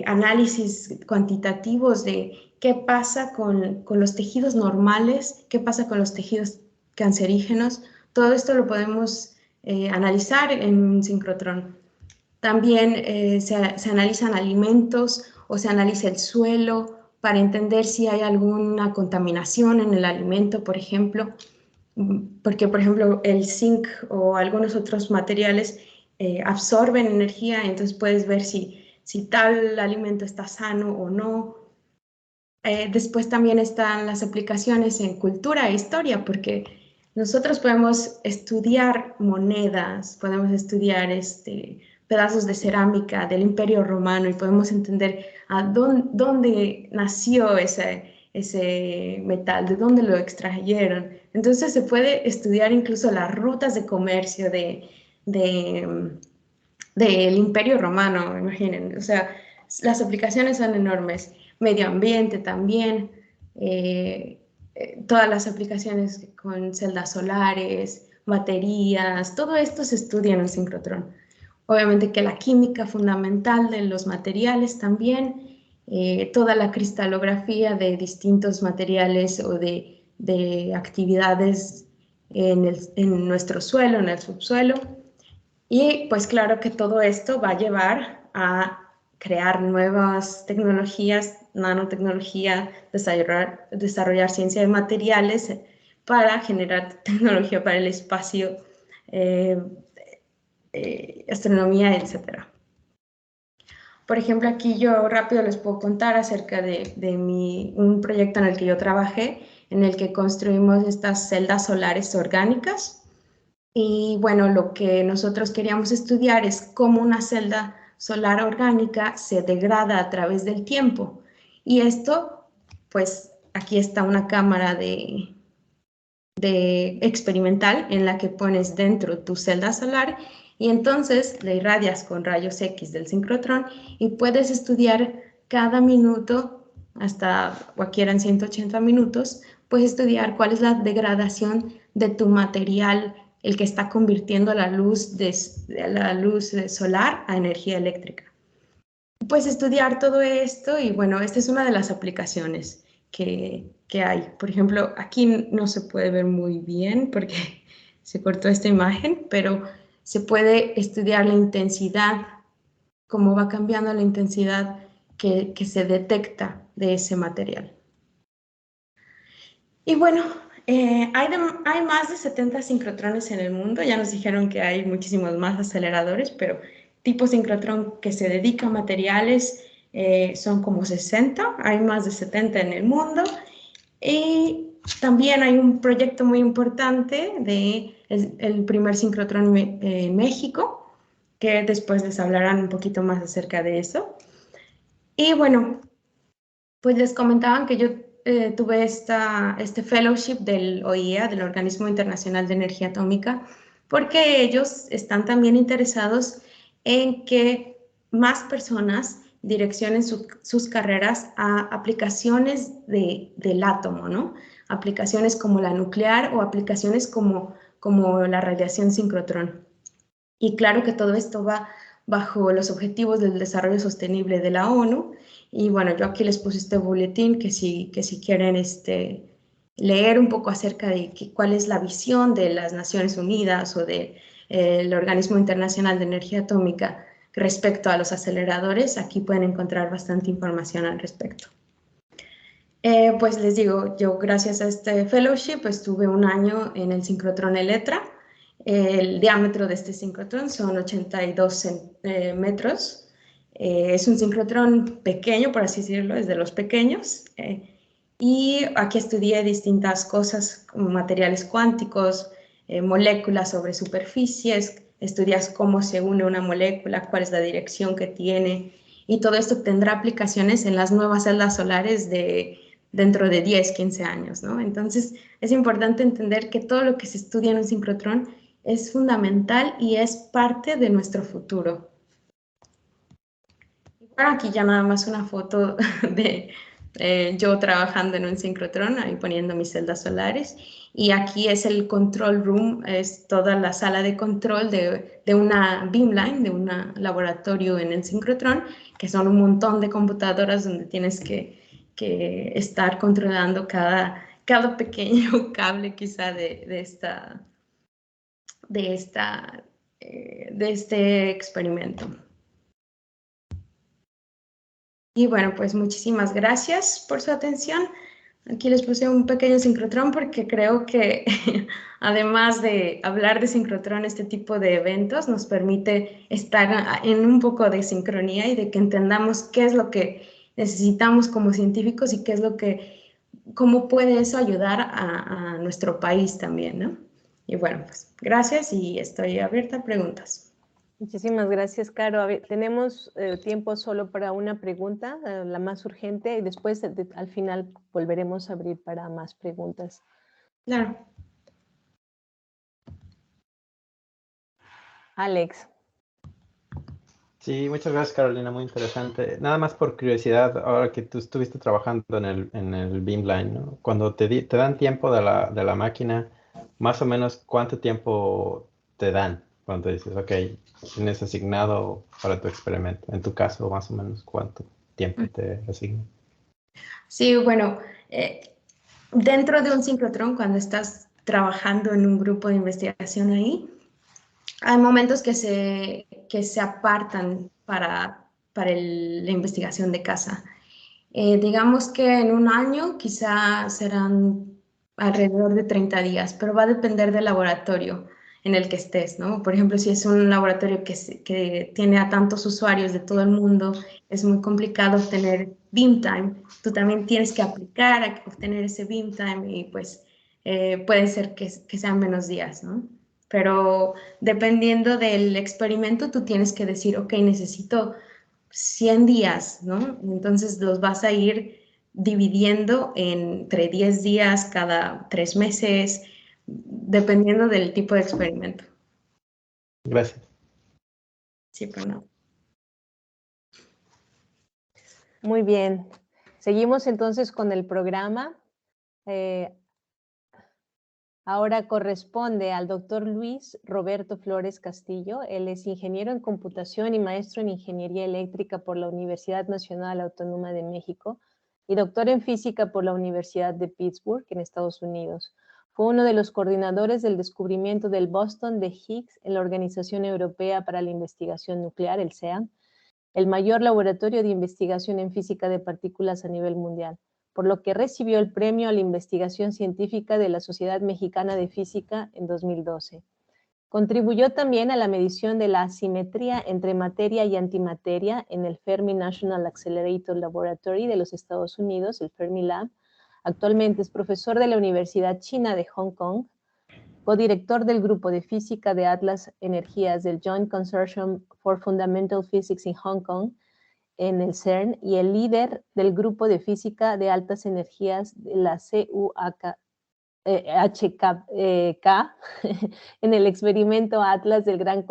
análisis cuantitativos de qué pasa con los tejidos normales, qué pasa con los tejidos cancerígenos. Todo esto lo podemos analizar en un sincrotrón. También se analizan alimentos o se analiza el suelo para entender si hay alguna contaminación en el alimento, por ejemplo, porque, por ejemplo, el zinc o algunos otros materiales absorben energía, entonces puedes ver si tal alimento está sano o no. Después también están las aplicaciones en cultura e historia, porque nosotros podemos estudiar monedas, podemos estudiar pedazos de cerámica del Imperio Romano y podemos entender dónde nació ese metal, de dónde lo extrajeron. Entonces se puede estudiar incluso las rutas de comercio del Imperio Romano, imaginen. O sea, las aplicaciones son enormes. Medio ambiente también, todas las aplicaciones con celdas solares, baterías, todo esto se estudia en el sincrotrón. Obviamente que la química fundamental de los materiales también, toda la cristalografía de distintos materiales o de actividades en nuestro suelo, en el subsuelo. Y pues claro que todo esto va a llevar a crear nuevas tecnologías, nanotecnología, desarrollar ciencia de materiales para generar tecnología para el espacio, astronomía, etc. Por ejemplo, aquí yo rápido les puedo contar acerca de un proyecto en el que yo trabajé, en el que construimos estas celdas solares orgánicas. Y bueno, lo que nosotros queríamos estudiar es cómo una celda solar orgánica se degrada a través del tiempo. Y esto, pues aquí está una cámara de experimental en la que pones dentro tu celda solar y entonces le irradias con rayos X del sincrotrón y puedes estudiar cada minuto, hasta cualquiera en 180 minutos, puedes estudiar cuál es la degradación de tu material, el que está convirtiendo la luz solar a energía eléctrica. Puedes estudiar todo esto y bueno, esta es una de las aplicaciones que hay. Por ejemplo, aquí no se puede ver muy bien porque se cortó esta imagen, pero se puede estudiar la intensidad, cómo va cambiando la intensidad que se detecta de ese material. Y bueno, hay más de 70 sincrotrones en el mundo. Ya nos dijeron que hay muchísimos más aceleradores, pero tipo sincrotrón que se dedica a materiales son como 60. Hay más de 70 en el mundo. Y también hay un proyecto muy importante de el primer sincrotrón en México, que después les hablarán un poquito más acerca de eso. Y bueno, pues les comentaban que yo tuve este fellowship del OIEA, del Organismo Internacional de Energía Atómica, porque ellos están también interesados en que más personas direccionen sus carreras a aplicaciones del átomo, ¿no? Aplicaciones como la nuclear o aplicaciones como la radiación sincrotrón. Y claro que todo esto va bajo los objetivos del desarrollo sostenible de la ONU. Y bueno, yo aquí les puse este boletín que si quieren leer un poco acerca de cuál es la visión de las Naciones Unidas o del Organismo Internacional de Energía Atómica respecto a los aceleradores, aquí pueden encontrar bastante información al respecto. Pues les digo, yo gracias a este fellowship estuve un año en el sincrotrón Eletra. El diámetro de este sincrotrón son 82 metros. Es un sincrotrón pequeño, por así decirlo, es de los pequeños. Y aquí estudié distintas cosas como materiales cuánticos, moléculas sobre superficies, estudias cómo se une una molécula, cuál es la dirección que tiene, y todo esto tendrá aplicaciones en las nuevas celdas solares dentro de 10, 15 años, ¿no? Entonces, es importante entender que todo lo que se estudia en un sincrotrón es fundamental y es parte de nuestro futuro. Bueno, aquí ya nada más una foto de yo trabajando en un sincrotrón, ahí poniendo mis celdas solares. Y aquí es el control room, es toda la sala de control de una beamline, de un laboratorio en el sincrotrón, que son un montón de computadoras donde tienes que estar controlando cada pequeño cable quizá de este experimento. Y bueno, pues muchísimas gracias por su atención. Aquí les puse un pequeño sincrotrón porque creo que además de hablar de sincrotrón, este tipo de eventos nos permite estar en un poco de sincronía y de que entendamos qué es lo que necesitamos como científicos y qué es cómo puede eso ayudar a nuestro país también, ¿no? Y bueno, pues gracias y estoy abierta a preguntas. Muchísimas gracias, Caro. A ver, tenemos tiempo solo para una pregunta, la más urgente, y después al final volveremos a abrir para más preguntas. Claro. Alex. Sí, muchas gracias, Carolina, muy interesante. Nada más por curiosidad, ahora que tú estuviste trabajando en el beamline, ¿no? Cuando te dan tiempo de la máquina, más o menos, ¿cuánto tiempo te dan? Cuando dices, ok, tienes asignado para tu experimento. En tu caso, más o menos, ¿cuánto tiempo te asignan? Sí, bueno, dentro de un sincrotrón, cuando estás trabajando en un grupo de investigación ahí, hay momentos que se apartan para la investigación de casa. Digamos que en un año quizá serán alrededor de 30 días, pero va a depender del laboratorio en el que estés, ¿no? Por ejemplo, si es un laboratorio que tiene a tantos usuarios de todo el mundo, es muy complicado obtener beam time. Tú también tienes que aplicar a obtener ese beam time y pues puede ser que sean menos días, ¿no? Pero dependiendo del experimento, tú tienes que decir, ok, necesito 100 días, ¿no? Entonces los vas a ir dividiendo entre 10 días cada 3 meses, dependiendo del tipo de experimento. Gracias. Sí, pero no. Muy bien. Seguimos entonces con el programa. Ahora corresponde al doctor Luis Roberto Flores Castillo. Él es ingeniero en computación y maestro en ingeniería eléctrica por la Universidad Nacional Autónoma de México y doctor en física por la Universidad de Pittsburgh, en Estados Unidos. Fue uno de los coordinadores del descubrimiento del bosón de Higgs en la Organización Europea para la Investigación Nuclear, el CERN, el mayor laboratorio de investigación en física de partículas a nivel mundial. por lo que recibió el Premio a la Investigación Científica de la Sociedad Mexicana de Física en 2012. Contribuyó también a la medición de la asimetría entre materia y antimateria en el Fermi National Accelerator Laboratory de los Estados Unidos, el Fermilab. Actualmente es profesor de la Universidad China de Hong Kong, codirector del Grupo de Física de Atlas Energías del Joint Consortium for Fundamental Physics in Hong Kong, en el CERN, y el líder del Grupo de Física de Altas Energías de la CUHK en el experimento Atlas del Gran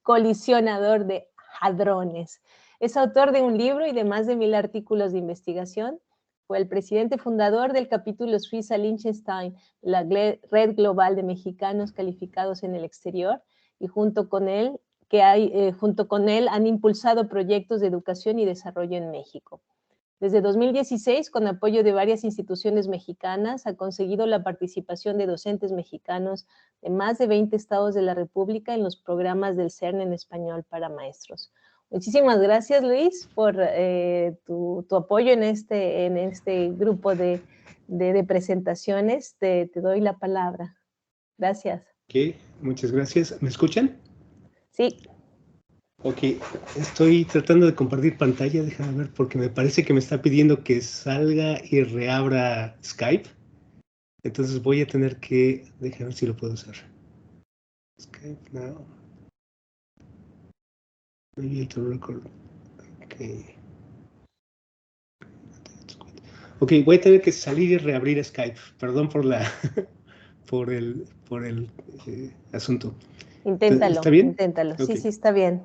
Colisionador de Hadrones. Es autor de un libro y de más de 1000 artículos de investigación. Fue el presidente fundador del capítulo Suiza Liechtenstein, la Red Global de Mexicanos Calificados en el Exterior, y junto con él han impulsado proyectos de educación y desarrollo en México. Desde 2016, con apoyo de varias instituciones mexicanas, ha conseguido la participación de docentes mexicanos de más de 20 estados de la República en los programas del CERN en español para maestros. Muchísimas gracias, Luis, por tu apoyo en este grupo de presentaciones. Te doy la palabra. Gracias. Ok, muchas gracias. ¿Me escuchan? Sí. Ok, estoy tratando de compartir pantalla, déjame ver, porque me parece que me está pidiendo que salga y reabra Skype. Entonces voy a tener que, déjame ver si lo puedo usar. Skype now. Maybe to record. Okay. Ok, voy a tener que salir y reabrir Skype. Perdón por la por el asunto. Inténtalo. ¿Está bien? Inténtalo. Okay. Sí, está bien.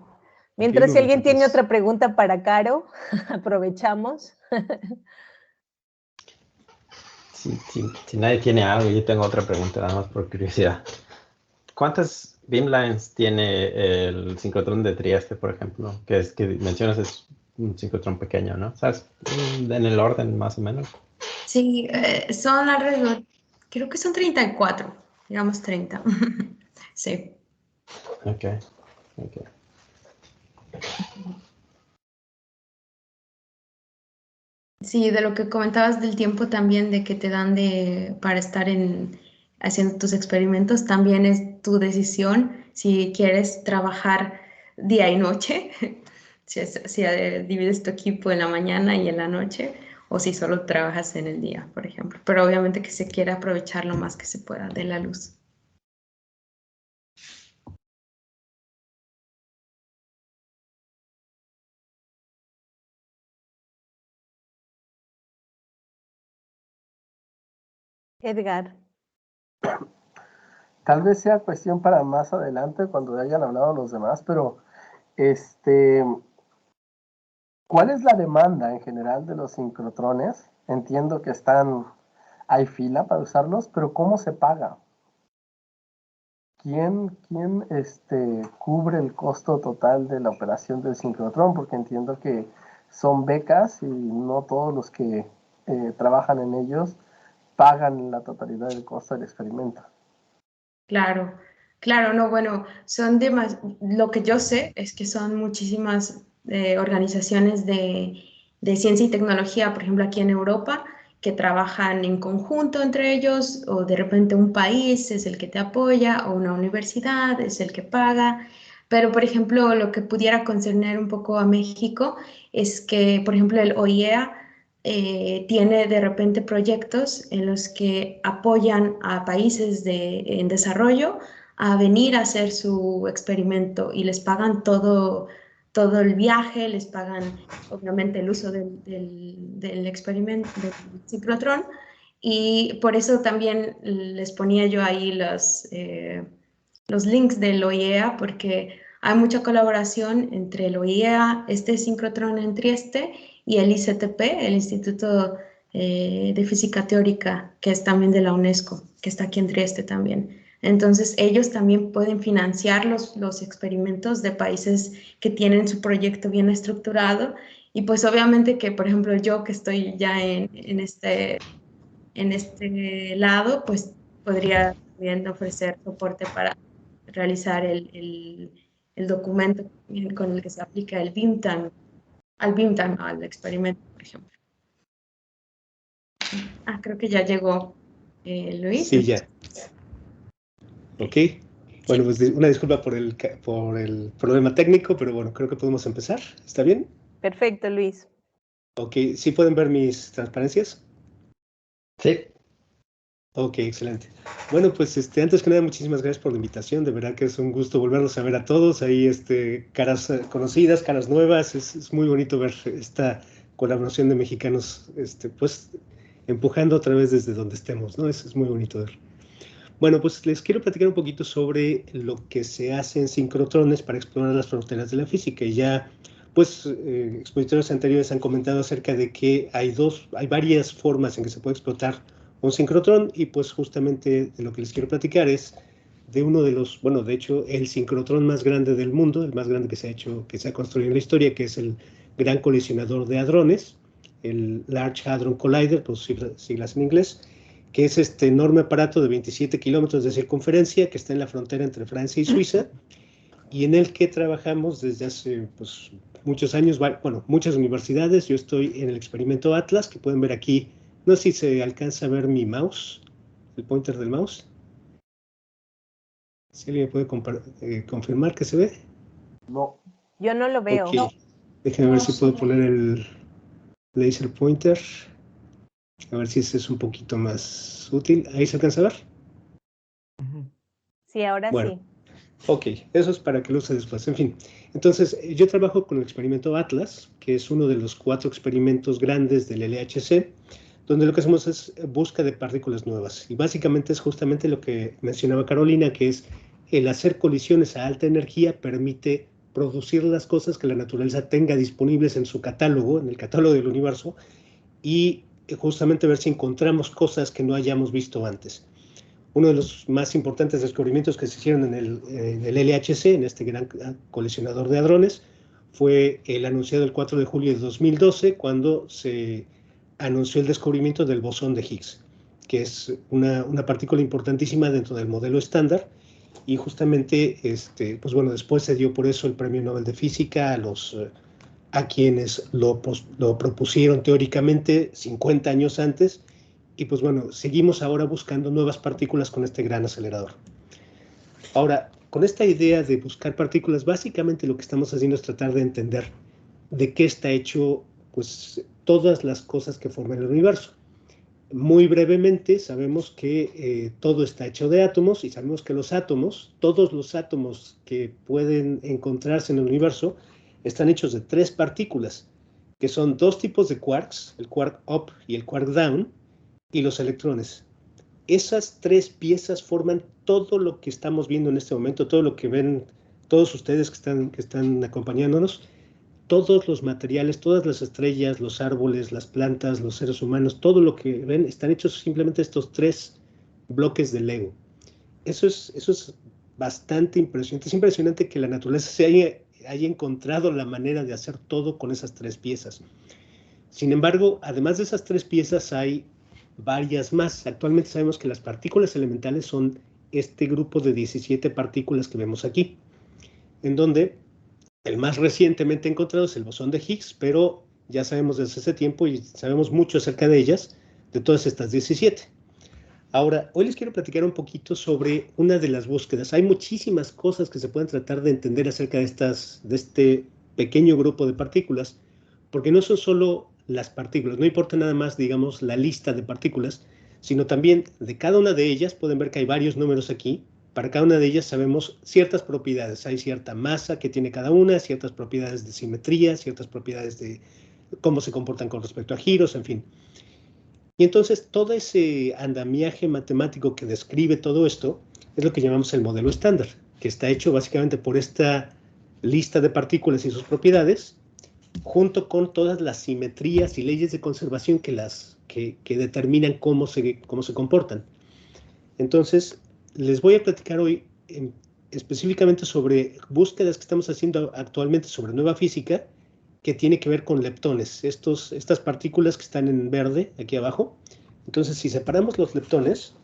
Mientras, si alguien tiene otra pregunta para Caro, aprovechamos. Si nadie tiene algo, yo tengo otra pregunta, nada más por curiosidad. ¿Cuántas beamlines tiene el sincrotrón de Trieste, por ejemplo? Que mencionas es un sincrotrón pequeño, ¿no? ¿Sabes? En el orden, más o menos. Sí, son alrededor, creo que son 34, digamos 30. Sí. Ok. Sí, de lo que comentabas del tiempo también, de que te dan para estar haciendo tus experimentos, también es tu decisión si quieres trabajar día y noche, si divides tu equipo en la mañana y en la noche, o si solo trabajas en el día, por ejemplo. Pero obviamente que se quiere aprovechar lo más que se pueda de la luz. Edgar. Tal vez sea cuestión para más adelante cuando hayan hablado los demás, pero ¿cuál es la demanda en general de los sincrotrones? Entiendo que hay fila para usarlos, pero ¿cómo se paga? ¿Quién cubre el costo total de la operación del sincrotrón? Porque entiendo que son becas y no todos los que trabajan en ellos pagan la totalidad del costo del experimento. Claro, no, bueno, lo que yo sé es que son muchísimas organizaciones de ciencia y tecnología, por ejemplo, aquí en Europa, que trabajan en conjunto entre ellos, o de repente un país es el que te apoya, o una universidad es el que paga. Pero, por ejemplo, lo que pudiera concerner un poco a México es que, por ejemplo, el OIEA tiene de repente proyectos en los que apoyan a países en desarrollo a venir a hacer su experimento y les pagan todo el viaje, les pagan obviamente el uso del experimento, del ciclotrón, y por eso también les ponía yo ahí los links del OIEA, porque hay mucha colaboración entre el OIEA, este sincrotrón en Trieste, y el ICTP, el Instituto de Física Teórica, que es también de la UNESCO, que está aquí en Trieste también. Entonces, ellos también pueden financiar los experimentos de países que tienen su proyecto bien estructurado. Y pues obviamente que, por ejemplo, yo que estoy ya en este lado, pues podría también ofrecer soporte para realizar el documento con el que se aplica el beam time, al experimento, por ejemplo. Creo que ya llegó Luis. Sí, ya. Ok. Bueno, pues una disculpa por el problema técnico, pero bueno, creo que podemos empezar. ¿Está bien? Perfecto, Luis. Ok, ¿sí pueden ver mis transparencias? Sí. Ok, excelente. Bueno, pues antes que nada, muchísimas gracias por la invitación. De verdad que es un gusto volverlos a ver a todos. Ahí caras conocidas, caras nuevas. Es muy bonito ver esta colaboración de mexicanos, pues empujando otra vez desde donde estemos, ¿no? Es muy bonito ver. Bueno, pues les quiero platicar un poquito sobre lo que se hace en sincrotrones para explorar las fronteras de la física. Y ya, pues, expositores anteriores han comentado acerca de que hay varias formas en que se puede explotar un sincrotrón, y pues justamente de lo que les quiero platicar es de uno de los, bueno, de hecho, el sincrotrón más grande del mundo, el más grande que se ha construido en la historia, que es el Gran Colisionador de Hadrones, el Large Hadron Collider, por sus siglas en inglés, que es este enorme aparato de 27 kilómetros de circunferencia que está en la frontera entre Francia y Suiza, y en el que trabajamos desde hace pues, muchos años, bueno, muchas universidades. Yo estoy en el experimento Atlas, que pueden ver aquí. No sé si se alcanza a ver mi mouse, el pointer del mouse. ¿Si alguien me puede confirmar que se ve? No. Yo no lo veo. Ok, déjenme ver si puedo poner el laser pointer. A ver si ese es un poquito más útil. ¿Ahí se alcanza a ver? Sí, ahora Bueno. sí. Ok, eso es para que lo use después. En fin, entonces yo trabajo con el experimento Atlas, que es uno de los 4 experimentos grandes del LHC, donde lo que hacemos es busca de partículas nuevas. Y básicamente es justamente lo que mencionaba Carolina, que es el hacer colisiones a alta energía permite producir las cosas que la naturaleza tenga disponibles en su catálogo, en el catálogo del universo, y justamente ver si encontramos cosas que no hayamos visto antes. Uno de los más importantes descubrimientos que se hicieron en el LHC, en este gran colisionador de hadrones, fue el anunciado el 4 de julio de 2012, cuando se anunció el descubrimiento del bosón de Higgs, que es una partícula importantísima dentro del modelo estándar. Y justamente, pues bueno, después se dio por eso el Premio Nobel de Física a quienes lo propusieron teóricamente 50 años antes. Y pues bueno, seguimos ahora buscando nuevas partículas con este gran acelerador. Ahora, con esta idea de buscar partículas, básicamente lo que estamos haciendo es tratar de entender de qué está hecho pues todas las cosas que forman el universo. Muy brevemente, sabemos que todo está hecho de átomos, y sabemos que los átomos, todos los átomos que pueden encontrarse en el universo, están hechos de 3 partículas, que son 2 tipos de quarks, el quark up y el quark down, y los electrones. Esas 3 piezas forman todo lo que estamos viendo en este momento, todo lo que ven todos ustedes que están acompañándonos. Todos los materiales, todas las estrellas, los árboles, las plantas, los seres humanos, todo lo que ven están hechos simplemente estos 3 bloques de Lego. Eso es bastante impresionante. Es impresionante que la naturaleza se haya encontrado la manera de hacer todo con esas 3 piezas. Sin embargo, además de esas 3 piezas, hay varias más. Actualmente sabemos que las partículas elementales son este grupo de 17 partículas que vemos aquí, en donde el más recientemente encontrado es el bosón de Higgs, pero ya sabemos desde hace tiempo y sabemos mucho acerca de ellas, de todas estas 17. Ahora, hoy les quiero platicar un poquito sobre una de las búsquedas. Hay muchísimas cosas que se pueden tratar de entender acerca de este pequeño grupo de partículas, porque no son solo las partículas, no importa nada más, digamos, la lista de partículas, sino también de cada una de ellas. Pueden ver que hay varios números aquí. Para cada una de ellas sabemos ciertas propiedades. Hay cierta masa que tiene cada una, ciertas propiedades de simetría, ciertas propiedades de cómo se comportan con respecto a giros, en fin. Y entonces todo ese andamiaje matemático que describe todo esto es lo que llamamos el modelo estándar, que está hecho básicamente por esta lista de partículas y sus propiedades, junto con todas las simetrías y leyes de conservación que determinan cómo se comportan. Entonces, les voy a platicar hoy específicamente sobre búsquedas que estamos haciendo actualmente sobre nueva física, que tiene que ver con leptones, estas partículas que están en verde aquí abajo. Entonces, si separamos los leptones,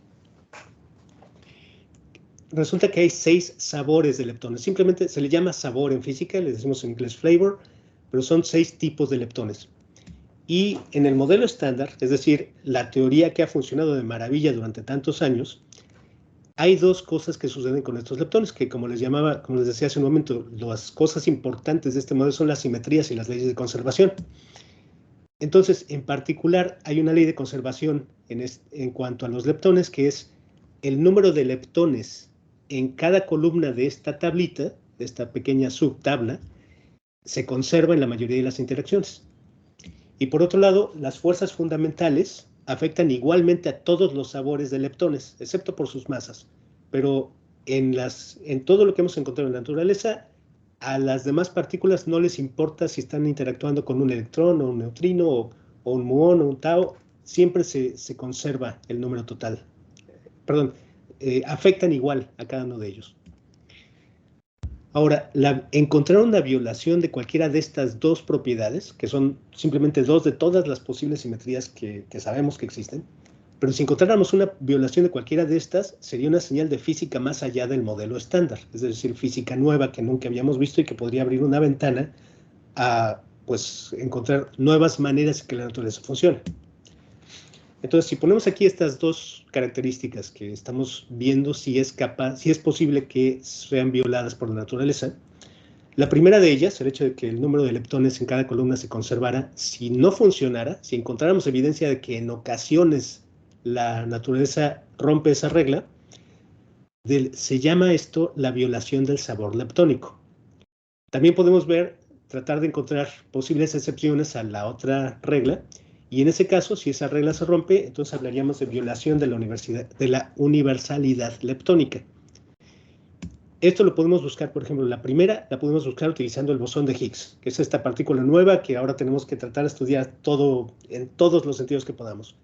resulta que hay 6 sabores de leptones. Simplemente se le llama sabor en física, le decimos en inglés flavor, pero son 6 tipos de leptones. Y en el modelo estándar, es decir, la teoría que ha funcionado de maravilla durante tantos años, hay dos cosas que suceden con estos leptones, que como les decía hace un momento, las cosas importantes de este modelo son las simetrías y las leyes de conservación. Entonces, en particular, hay una ley de conservación en cuanto a los leptones, que es el número de leptones en cada columna de esta tablita, de esta pequeña subtabla, se conserva en la mayoría de las interacciones. Y por otro lado, las fuerzas fundamentales afectan igualmente a todos los sabores de leptones, excepto por sus masas. Pero en todo lo que hemos encontrado en la naturaleza, a las demás partículas no les importa si están interactuando con un electrón o un neutrino o un muón o un tau, siempre se conserva el número total. Perdón, afectan igual a cada uno de ellos. Ahora, encontrar una violación de cualquiera de estas dos propiedades, que son simplemente dos de todas las posibles simetrías que sabemos que existen, pero si encontráramos una violación de cualquiera de estas, sería una señal de física más allá del modelo estándar, es decir, física nueva que nunca habíamos visto y que podría abrir una ventana a pues, encontrar nuevas maneras de que la naturaleza funcione. Entonces, si ponemos aquí estas dos características que estamos viendo si es posible que sean violadas por la naturaleza, la primera de ellas, el hecho de que el número de leptones en cada columna se conservara, si no funcionara, si encontráramos evidencia de que en ocasiones la naturaleza rompe esa regla, se llama esto la violación del sabor leptónico. También podemos tratar de encontrar posibles excepciones a la otra regla, y en ese caso, si esa regla se rompe, entonces hablaríamos de violación de la universalidad leptónica. Esto lo podemos buscar, por ejemplo, la primera la podemos buscar utilizando el bosón de Higgs, que es esta partícula nueva que ahora tenemos que tratar de estudiar en todos los sentidos que podamos.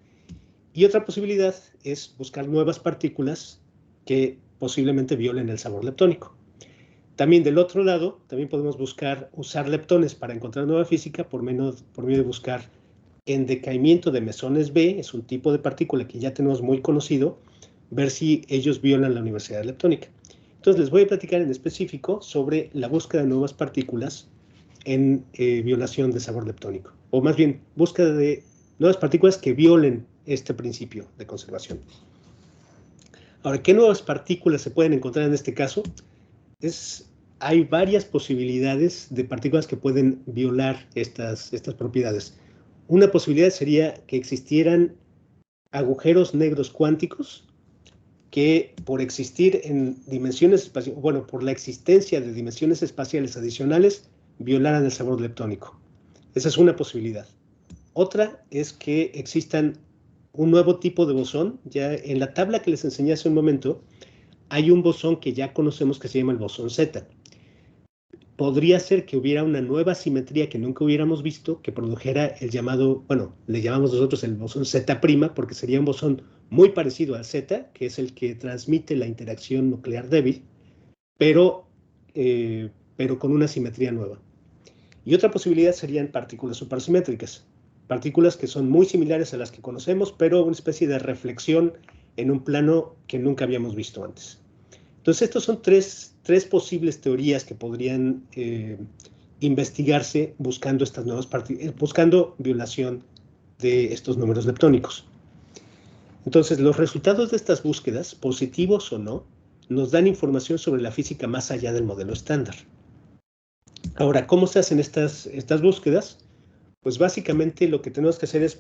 Y otra posibilidad es buscar nuevas partículas que posiblemente violen el sabor leptónico. También del otro lado, también podemos usar leptones para encontrar nueva física por medio de buscar en decaimiento de mesones B, es un tipo de partícula que ya tenemos muy conocido, ver si ellos violan la universalidad leptónica. Entonces les voy a platicar en específico sobre la búsqueda de nuevas partículas en violación de sabor leptónico, o más bien búsqueda de nuevas partículas que violen este principio de conservación. Ahora, ¿qué nuevas partículas se pueden encontrar en este caso? Hay varias posibilidades de partículas que pueden violar estas propiedades. Una posibilidad sería que existieran agujeros negros cuánticos que por existir en dimensiones espaciales, bueno, por la existencia de dimensiones espaciales adicionales, violaran el sabor leptónico. Esa es una posibilidad. Otra es que existan un nuevo tipo de bosón. Ya en la tabla que les enseñé hace un momento, hay un bosón que ya conocemos que se llama el bosón Z. Podría ser que hubiera una nueva simetría que nunca hubiéramos visto, que produjera el llamado, bueno, le llamamos nosotros el bosón Z', porque sería un bosón muy parecido al Z, que es el que transmite la interacción nuclear débil, pero con una simetría nueva. Y otra posibilidad serían partículas supersimétricas, partículas que son muy similares a las que conocemos, pero una especie de reflexión en un plano que nunca habíamos visto antes. Entonces, estos son tres posibles teorías que podrían investigarse buscando estas nuevas buscando violación de estos números leptónicos. Entonces, los resultados de estas búsquedas, positivos o no, nos dan información sobre la física más allá del modelo estándar. Ahora, ¿cómo se hacen estas búsquedas? Pues básicamente lo que tenemos que hacer es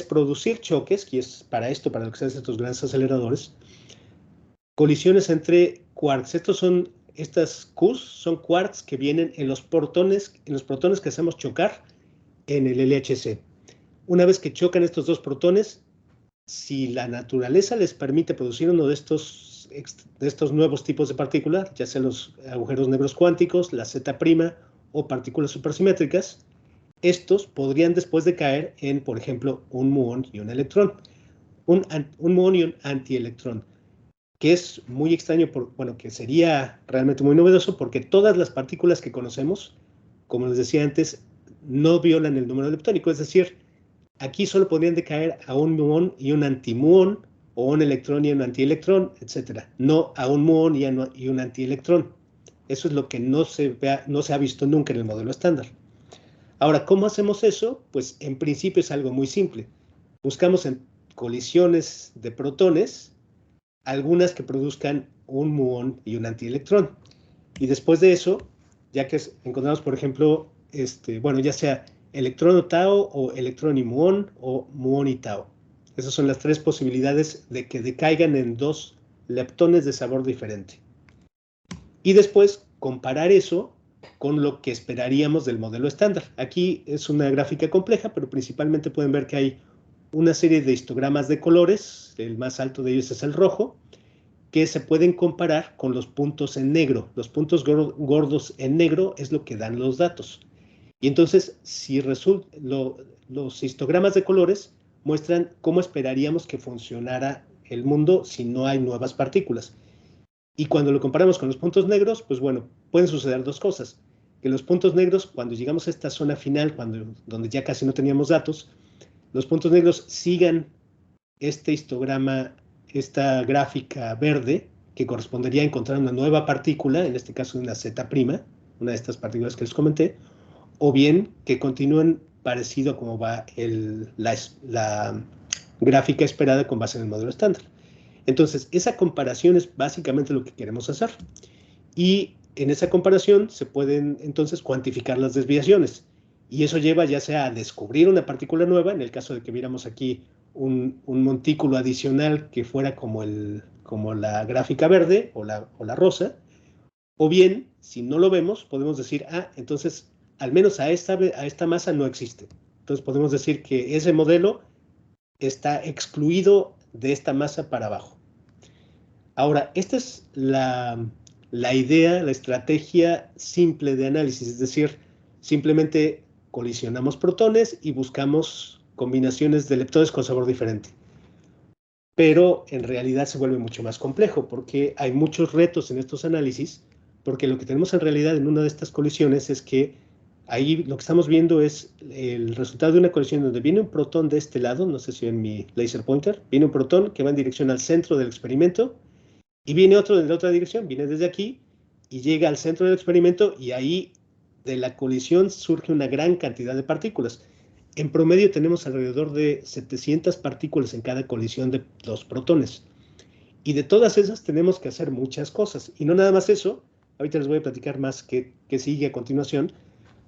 producir choques, y es para lo que se hacen estos grandes aceleradores, colisiones entre quarks. Estas Qs son quarks que vienen en los protones que hacemos chocar en el LHC. Una vez que chocan estos dos protones, si la naturaleza les permite producir uno de estos nuevos tipos de partículas, ya sean los agujeros negros cuánticos, la Z' o partículas supersimétricas, estos podrían después decaer en, por ejemplo, un muón y un electrón. Un muón y un antielectrón, que es muy extraño, que sería realmente muy novedoso, porque todas las partículas que conocemos, como les decía antes, no violan el número leptónico, es decir, aquí solo podrían decaer a un muón y un antimuón, o un electrón y un antielectrón, etc. No a un muón y un antielectrón. Eso es lo que no se ha visto nunca en el modelo estándar. Ahora, ¿cómo hacemos eso? Pues en principio es algo muy simple. Buscamos en colisiones de protones algunas que produzcan un muón y un antielectrón. Y después de eso, ya que encontramos, por ejemplo, bueno, ya sea electrón o tau, o electrón y muón, o muón y tau. Esas son las tres posibilidades de que decaigan en dos leptones de sabor diferente. Y después comparar eso con lo que esperaríamos del modelo estándar. Aquí es una gráfica compleja, pero principalmente pueden ver que hay una serie de histogramas de colores, el más alto de ellos es el rojo, que se pueden comparar con los puntos en negro. Los puntos gordos en negro es lo que dan los datos. Y entonces, si los histogramas de colores muestran cómo esperaríamos que funcionara el mundo si no hay nuevas partículas. Y cuando lo comparamos con los puntos negros, pues bueno, pueden suceder dos cosas. Que los puntos negros, cuando llegamos a esta zona final, donde ya casi no teníamos datos, los puntos negros sigan este histograma, esta gráfica verde, que correspondería a encontrar una nueva partícula, en este caso una Z', una de estas partículas que les comenté, o bien que continúen parecido a cómo va la gráfica esperada con base en el modelo estándar. Entonces, esa comparación es básicamente lo que queremos hacer. Y en esa comparación se pueden entonces cuantificar las desviaciones. Y eso lleva ya sea a descubrir una partícula nueva, en el caso de que viéramos aquí un montículo adicional que fuera como la gráfica verde o la rosa, o bien, si no lo vemos, podemos decir, entonces, al menos a esta masa no existe. Entonces podemos decir que ese modelo está excluido de esta masa para abajo. Ahora, esta es la idea, la estrategia simple de análisis, es decir, simplemente colisionamos protones y buscamos combinaciones de leptones con sabor diferente. Pero en realidad se vuelve mucho más complejo porque hay muchos retos en estos análisis, porque lo que tenemos en realidad en una de estas colisiones es que ahí lo que estamos viendo es el resultado de una colisión donde viene un protón de este lado, no sé si ven mi laser pointer, viene un protón que va en dirección al centro del experimento y viene otro de la otra dirección, viene desde aquí y llega al centro del experimento y ahí de la colisión surge una gran cantidad de partículas. En promedio tenemos alrededor de 700 partículas en cada colisión de dos protones. Y de todas esas tenemos que hacer muchas cosas. Y no nada más eso, ahorita les voy a platicar más que sigue a continuación,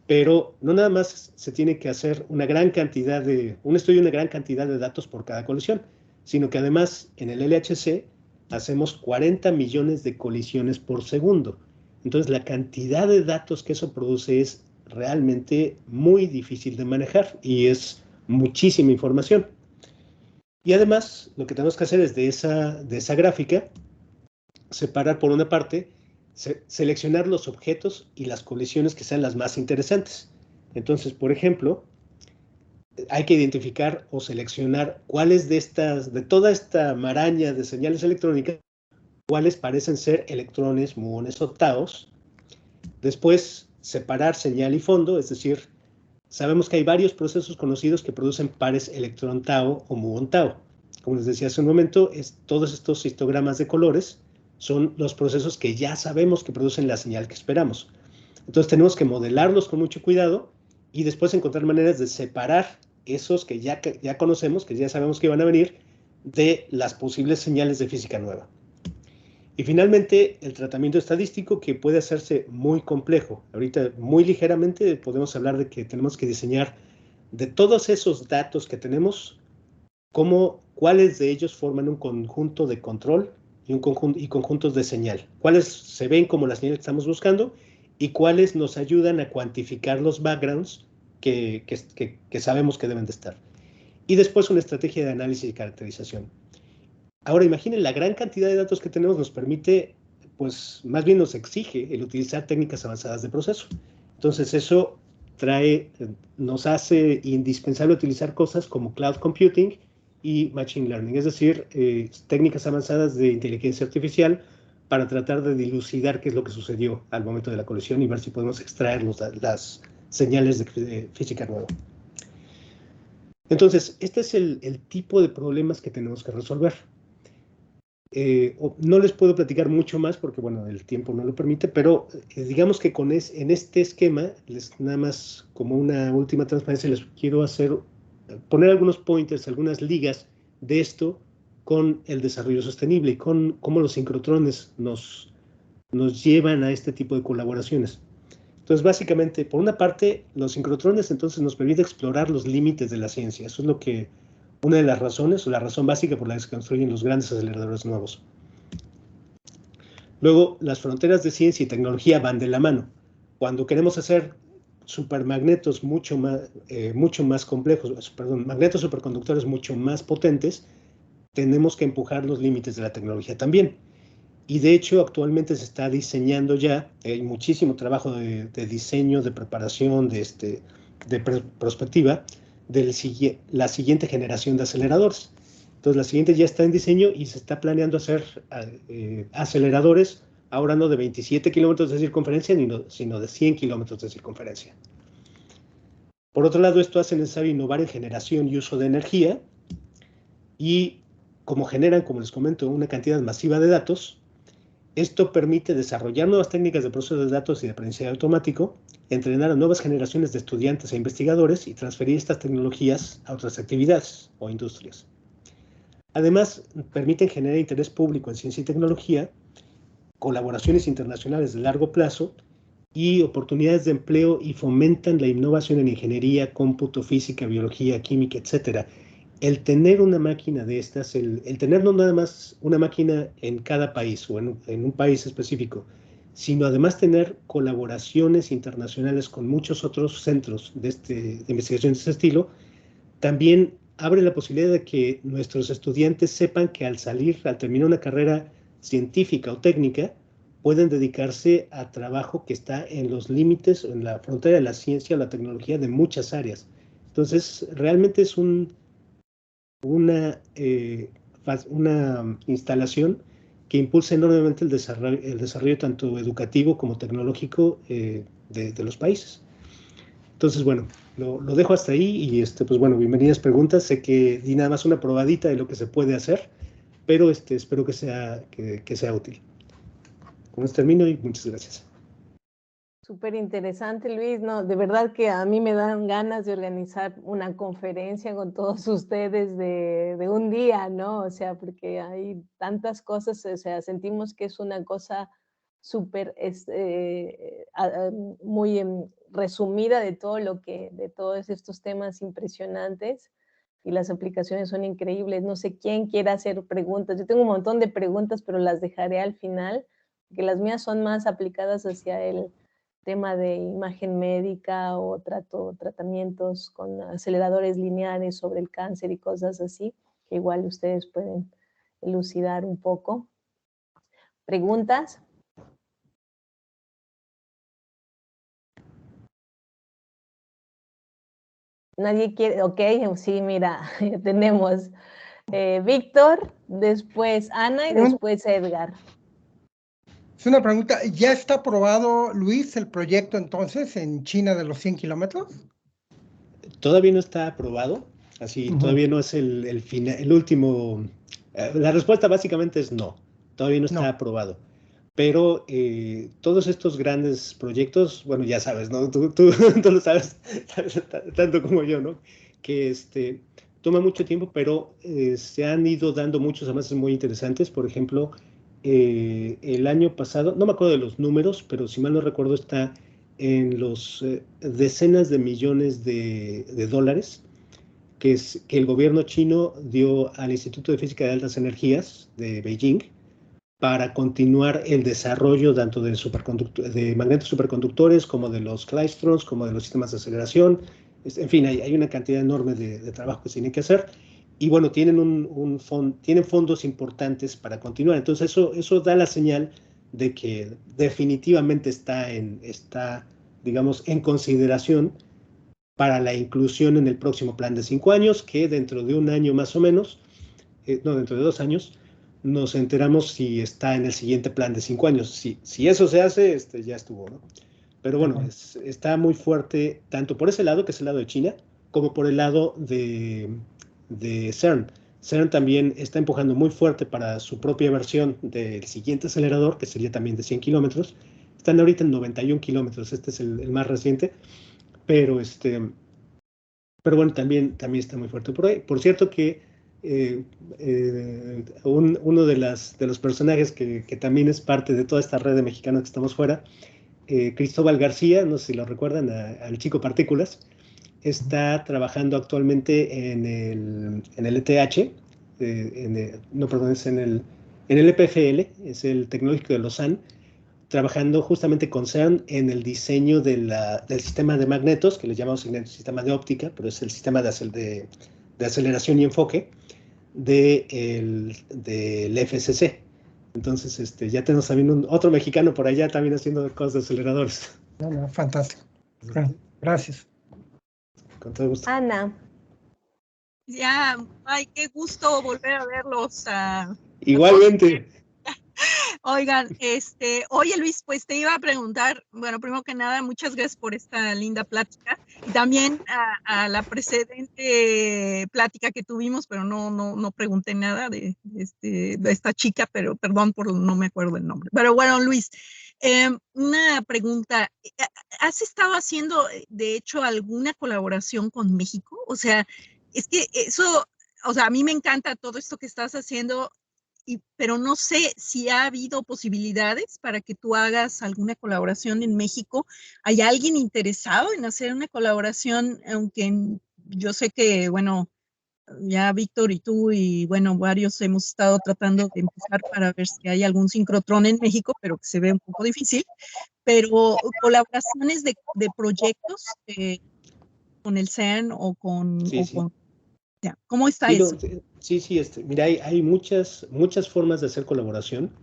pero no nada más se tiene que hacer un estudio de una gran cantidad de datos por cada colisión, sino que además en el LHC hacemos 40 millones de colisiones por segundo. Entonces la cantidad de datos que eso produce es realmente muy difícil de manejar y es muchísima información. Y además lo que tenemos que hacer es de esa gráfica separar por una parte, seleccionar los objetos y las colisiones que sean las más interesantes. Entonces, por ejemplo, hay que identificar o seleccionar cuáles de toda esta maraña de señales electrónicas, cuáles parecen ser electrones, muones o taos. Después, separar señal y fondo, es decir, sabemos que hay varios procesos conocidos que producen pares electrón-tau o muón-tau. Como les decía hace un momento, todos estos histogramas de colores son los procesos que ya sabemos que producen la señal que esperamos. Entonces tenemos que modelarlos con mucho cuidado y después encontrar maneras de separar esos que ya conocemos, que ya sabemos que van a venir, de las posibles señales de física nueva. Y finalmente, el tratamiento estadístico, que puede hacerse muy complejo. Ahorita, muy ligeramente, podemos hablar de que tenemos que diseñar de todos esos datos que tenemos, cuáles de ellos forman un conjunto de control y conjuntos de señal. Cuáles se ven como las señales que estamos buscando y cuáles nos ayudan a cuantificar los backgrounds que sabemos que deben de estar. Y después una estrategia de análisis y caracterización. Ahora imaginen, la gran cantidad de datos que tenemos nos permite, pues más bien nos exige el utilizar técnicas avanzadas de proceso. Entonces eso nos hace indispensable utilizar cosas como cloud computing y machine learning, es decir, técnicas avanzadas de inteligencia artificial para tratar de dilucidar qué es lo que sucedió al momento de la colisión y ver si podemos extraer las señales de física nueva. Entonces, este es el tipo de problemas que tenemos que resolver. no les puedo platicar mucho más porque, bueno, el tiempo no lo permite, pero digamos que en este esquema, nada más como una última transparencia, les quiero poner algunos pointers, algunas ligas de esto con el desarrollo sostenible y con cómo los sincrotrones nos llevan a este tipo de colaboraciones. Entonces, básicamente, por una parte, los sincrotrones entonces nos permiten explorar los límites de la ciencia. Eso es una de las razones, o la razón básica por la que se construyen los grandes aceleradores nuevos. Luego, las fronteras de ciencia y tecnología van de la mano. Cuando queremos hacer supermagnetos mucho más complejos, magnetos superconductores mucho más potentes, tenemos que empujar los límites de la tecnología también. Y de hecho, actualmente se está diseñando ya, hay muchísimo trabajo de diseño, de preparación, de prospectiva, de la siguiente generación de aceleradores. Entonces, la siguiente ya está en diseño y se está planeando hacer aceleradores, ahora no de 27 kilómetros de circunferencia, sino de 100 kilómetros de circunferencia. Por otro lado, esto hace necesario innovar en generación y uso de energía, y como generan, como les comento, una cantidad masiva de datos, esto permite desarrollar nuevas técnicas de proceso de datos y de aprendizaje automático, entrenar a nuevas generaciones de estudiantes e investigadores y transferir estas tecnologías a otras actividades o industrias. Además, permiten generar interés público en ciencia y tecnología, colaboraciones internacionales de largo plazo y oportunidades de empleo, y fomentan la innovación en ingeniería, cómputo, física, biología, química, etc. El tener una máquina de estas, el tener no nada más una máquina en cada país o en un país específico, sino además tener colaboraciones internacionales con muchos otros centros de investigación de este estilo, también abre la posibilidad de que nuestros estudiantes sepan que al terminar una carrera científica o técnica, pueden dedicarse a trabajo que está en los límites, en la frontera de la ciencia o la tecnología de muchas áreas. Entonces, realmente es una instalación que impulsa enormemente el desarrollo tanto educativo como tecnológico de los países. Entonces, bueno, lo dejo hasta ahí y pues bueno, bienvenidas preguntas. Sé que di nada más una probadita de lo que se puede hacer, pero espero que sea útil. Con esto termino y muchas gracias. Súper interesante, Luis. No, de verdad que a mí me dan ganas de organizar una conferencia con todos ustedes de un día, ¿no? O sea, porque hay tantas cosas, o sea, sentimos que es una cosa súper, muy resumida de todos estos temas impresionantes, y las aplicaciones son increíbles. No sé quién quiera hacer preguntas. Yo tengo un montón de preguntas, pero las dejaré al final, porque las mías son más aplicadas hacia el tema de imagen médica o tratamientos con aceleradores lineares sobre el cáncer y cosas así, que igual ustedes pueden elucidar un poco. ¿Preguntas? ¿Nadie quiere? Ok, sí, mira, tenemos Víctor, después Ana y después Edgar. Es una pregunta, ¿ya está aprobado, Luis, el proyecto entonces en China de los 100 kilómetros? Todavía no está aprobado, así todavía no es el último. La respuesta básicamente es no, todavía no está aprobado. Pero todos estos grandes proyectos, bueno, ya sabes, ¿no? Tú lo sabes tanto como yo, ¿no? Que toma mucho tiempo, pero se han ido dando muchos avances muy interesantes. Por ejemplo, el año pasado, no me acuerdo de los números, pero si mal no recuerdo está en los decenas de millones de dólares que el gobierno chino dio al Instituto de Física de Altas Energías de Beijing para continuar el desarrollo tanto de magnetos superconductores como de los klystrons, como de los sistemas de aceleración. En fin, hay una cantidad enorme de trabajo que se tiene que hacer. Y bueno, tienen tienen fondos importantes para continuar. Entonces eso da la señal de que definitivamente está, digamos, en consideración para la inclusión en el próximo plan de 5 años, que dentro de un año más o menos, dentro de 2 años, nos enteramos si está en el siguiente plan de 5 años. Si eso se hace, ya estuvo, ¿no? Pero bueno, está muy fuerte tanto por ese lado, que es el lado de China, como por el lado de CERN, CERN también está empujando muy fuerte para su propia versión del siguiente acelerador, que sería también de 100 kilómetros. Están ahorita en 91 kilómetros, este es el más reciente, pero bueno, también está muy fuerte por ahí. Por cierto que uno de los personajes que también es parte de toda esta red de mexicanos que estamos fuera, Cristóbal García, no sé si lo recuerdan, al Chico Partículas, está trabajando actualmente en el ETH, no, perdón, es en el EPFL, es el Tecnológico de Lausanne, trabajando justamente con CERN en el diseño del sistema de magnetos, que le llamamos sistema de óptica, pero es el sistema de aceleración y enfoque del FCC. Entonces, ya tenemos también otro mexicano por allá también haciendo cosas de aceleradores. No, fantástico. Gracias. Con todo gusto. Ana. Ya, ay, qué gusto volver a verlos. Igualmente. Oigan, oye Luis, pues te iba a preguntar, bueno, primero que nada, muchas gracias por esta linda plática y también a la precedente plática que tuvimos, pero no pregunté nada de esta chica, pero perdón por no me acuerdo el nombre. Pero bueno, Luis, una pregunta, ¿has estado haciendo, de hecho, alguna colaboración con México? O sea, es que eso, o sea, a mí me encanta todo esto que estás haciendo. Pero no sé si ha habido posibilidades para que tú hagas alguna colaboración en México. ¿Hay alguien interesado en hacer una colaboración? Aunque yo sé que, bueno, ya Víctor y tú y, bueno, varios hemos estado tratando de empezar para ver si hay algún sincrotrón en México, pero que se ve un poco difícil. Pero colaboraciones de proyectos con el CERN o con... Sí, sí. ¿Cómo está eso? Sí, mira, hay muchas formas de hacer colaboración.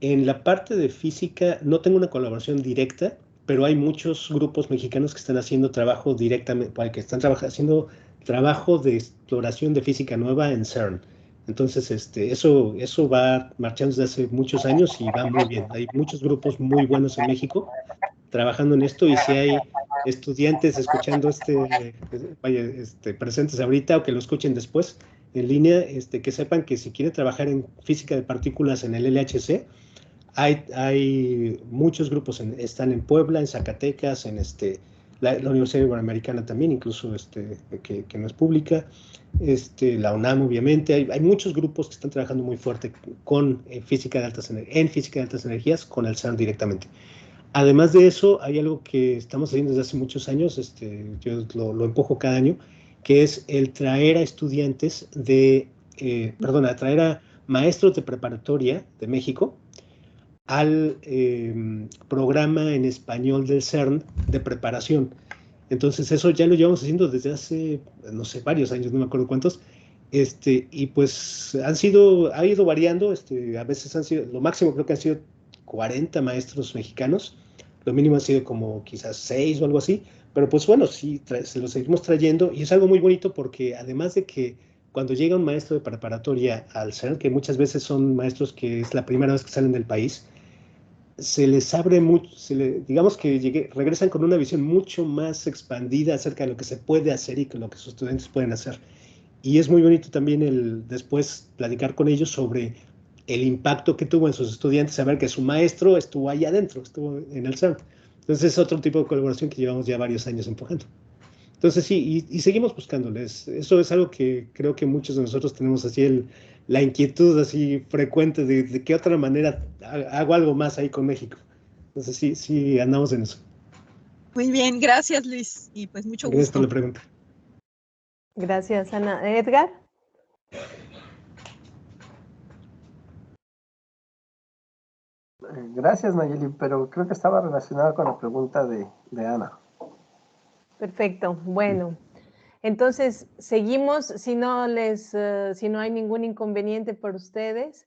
En la parte de física no tengo una colaboración directa, pero hay muchos grupos mexicanos que están haciendo trabajo directamente, que están haciendo trabajo de exploración de física nueva en CERN. Entonces, eso va marchando desde hace muchos años y va muy bien. Hay muchos grupos muy buenos en México trabajando en esto, y si hay estudiantes escuchando presentes ahorita o que lo escuchen después en línea, que sepan que si quieren trabajar en física de partículas en el LHC, hay muchos grupos, están en Puebla, en Zacatecas, en la Universidad Iberoamericana también, incluso que no es pública, la UNAM obviamente, hay muchos grupos que están trabajando muy fuerte con física de altas energías con el CERN directamente. Además de eso, hay algo que estamos haciendo desde hace muchos años, yo lo empujo cada año, que es el traer a estudiantes traer a maestros de preparatoria de México al programa en español del CERN de preparación. Entonces eso ya lo llevamos haciendo desde hace, no sé, varios años, no me acuerdo cuántos, y pues ha ido variando, a veces han sido, lo máximo creo que han sido 40 maestros mexicanos, lo mínimo ha sido como quizás 6 o algo así, pero pues bueno, sí, se los seguimos trayendo, y es algo muy bonito porque además de que cuando llega un maestro de preparatoria al CERN, que muchas veces son maestros que es la primera vez que salen del país, se les abre mucho, digamos que regresan con una visión mucho más expandida acerca de lo que se puede hacer y lo que sus estudiantes pueden hacer. Y es muy bonito también el después platicar con ellos sobre el impacto que tuvo en sus estudiantes, saber que su maestro estuvo ahí adentro, estuvo en el CERN. Entonces es otro tipo de colaboración que llevamos ya varios años empujando. Entonces sí, y seguimos buscándoles. Eso es algo que creo que muchos de nosotros tenemos así la inquietud así frecuente de qué otra manera hago algo más ahí con México. Entonces sí andamos en eso. Muy bien, gracias Luis, y pues mucho gusto. Gracias por la pregunta. Gracias, Ana. Edgar. Gracias, Nayeli, pero creo que estaba relacionada con la pregunta de Ana. Perfecto, bueno. Entonces, seguimos, si no hay ningún inconveniente por ustedes,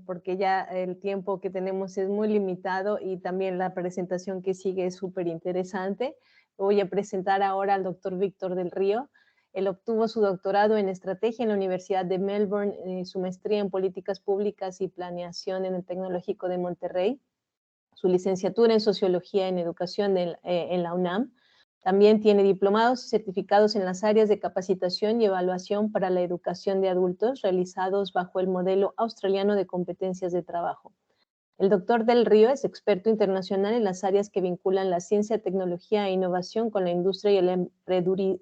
porque ya el tiempo que tenemos es muy limitado y también la presentación que sigue es súper interesante. Voy a presentar ahora al doctor Víctor del Río. Él obtuvo su doctorado en estrategia en la Universidad de Melbourne, su maestría en políticas públicas y planeación en el Tecnológico de Monterrey, su licenciatura en sociología en educación en la UNAM, También tiene diplomados y certificados en las áreas de capacitación y evaluación para la educación de adultos realizados bajo el modelo australiano de competencias de trabajo. El doctor Del Río es experto internacional en las áreas que vinculan la ciencia, tecnología e innovación con la industria y el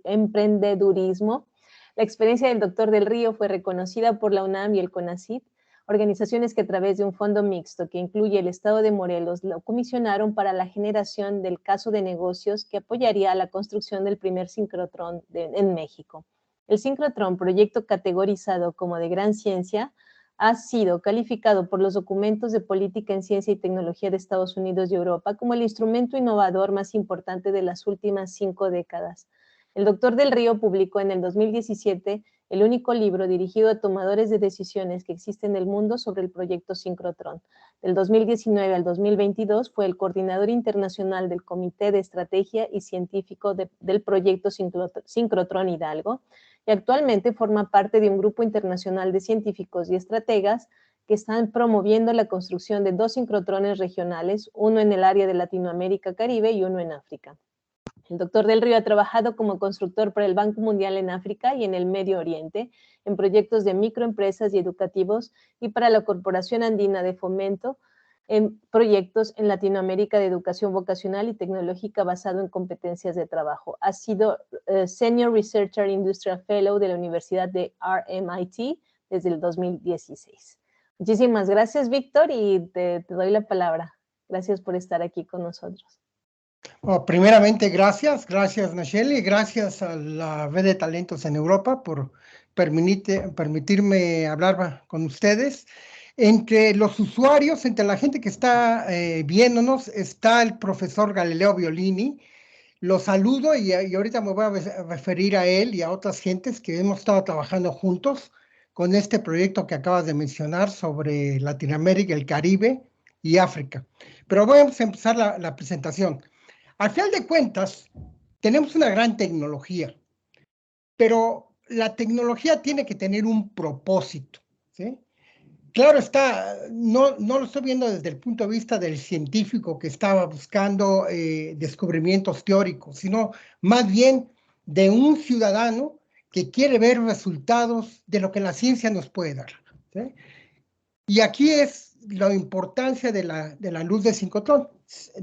emprendedurismo. La experiencia del doctor Del Río fue reconocida por la UNAM y el CONACYT, organizaciones que a través de un fondo mixto que incluye el Estado de Morelos lo comisionaron para la generación del caso de negocios que apoyaría la construcción del primer sincrotrón en México. El sincrotrón, proyecto categorizado como de gran ciencia, ha sido calificado por los documentos de política en ciencia y tecnología de Estados Unidos y Europa como el instrumento innovador más importante de las últimas 5 décadas. El doctor Del Río publicó en el 2017 el único libro dirigido a tomadores de decisiones que existe en el mundo sobre el proyecto Sincrotrón. Del 2019 al 2022 fue el coordinador internacional del Comité de Estrategia y Científico del proyecto Sincrotrón Hidalgo y actualmente forma parte de un grupo internacional de científicos y estrategas que están promoviendo la construcción de 2 sincrotrones regionales, uno en el área de Latinoamérica, Caribe y uno en África. El doctor Del Río ha trabajado como constructor para el Banco Mundial en África y en el Medio Oriente, en proyectos de microempresas y educativos, y para la Corporación Andina de Fomento, en proyectos en Latinoamérica de educación vocacional y tecnológica basado en competencias de trabajo. Ha sido Senior Researcher Industrial Fellow de la Universidad de RMIT desde el 2016. Muchísimas gracias, Víctor, y te doy la palabra. Gracias por estar aquí con nosotros. Bueno, primeramente, gracias Nacheli, gracias a la Red de Talentos en Europa por permitirme hablar con ustedes. Entre los usuarios, entre la gente que está viéndonos, está el profesor Galileo Violini. Lo saludo y ahorita me voy a referir a él y a otras gentes que hemos estado trabajando juntos con este proyecto que acabas de mencionar sobre Latinoamérica, el Caribe y África. Pero vamos a empezar la presentación. Al final de cuentas, tenemos una gran tecnología, pero la tecnología tiene que tener un propósito, ¿sí? Claro está, no lo estoy viendo desde el punto de vista del científico que estaba buscando descubrimientos teóricos, sino más bien de un ciudadano que quiere ver resultados de lo que la ciencia nos puede dar, ¿sí? Y aquí es la importancia de la luz de sincrotrón,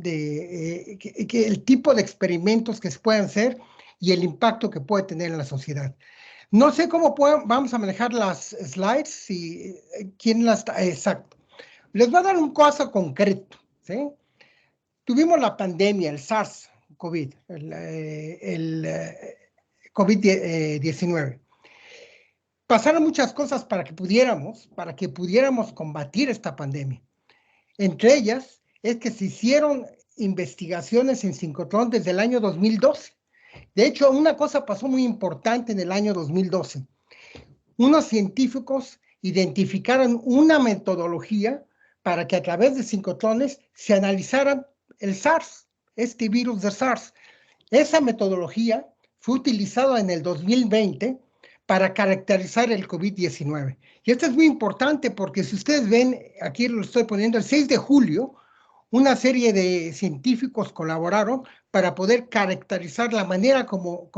que el tipo de experimentos que se pueden hacer y el impacto que puede tener en la sociedad. No sé cómo vamos a manejar las slides, quién las está, exacto. Les voy a dar un caso concreto, ¿sí? Tuvimos la pandemia, el SARS-CoV, el COVID-19. Pasaron muchas cosas para que pudiéramos combatir esta pandemia. Entre ellas es que se hicieron investigaciones en sincrotrón desde el año 2012. De hecho, una cosa pasó muy importante en el año 2012. Unos científicos identificaron una metodología para que a través de sincrotrones se analizaran el SARS, este virus de SARS. Esa metodología fue utilizada en el 2020 para caracterizar el COVID-19. Y esto es muy importante porque si ustedes ven, aquí lo estoy poniendo, el 6 de julio, una serie de científicos colaboraron para poder caracterizar la manera como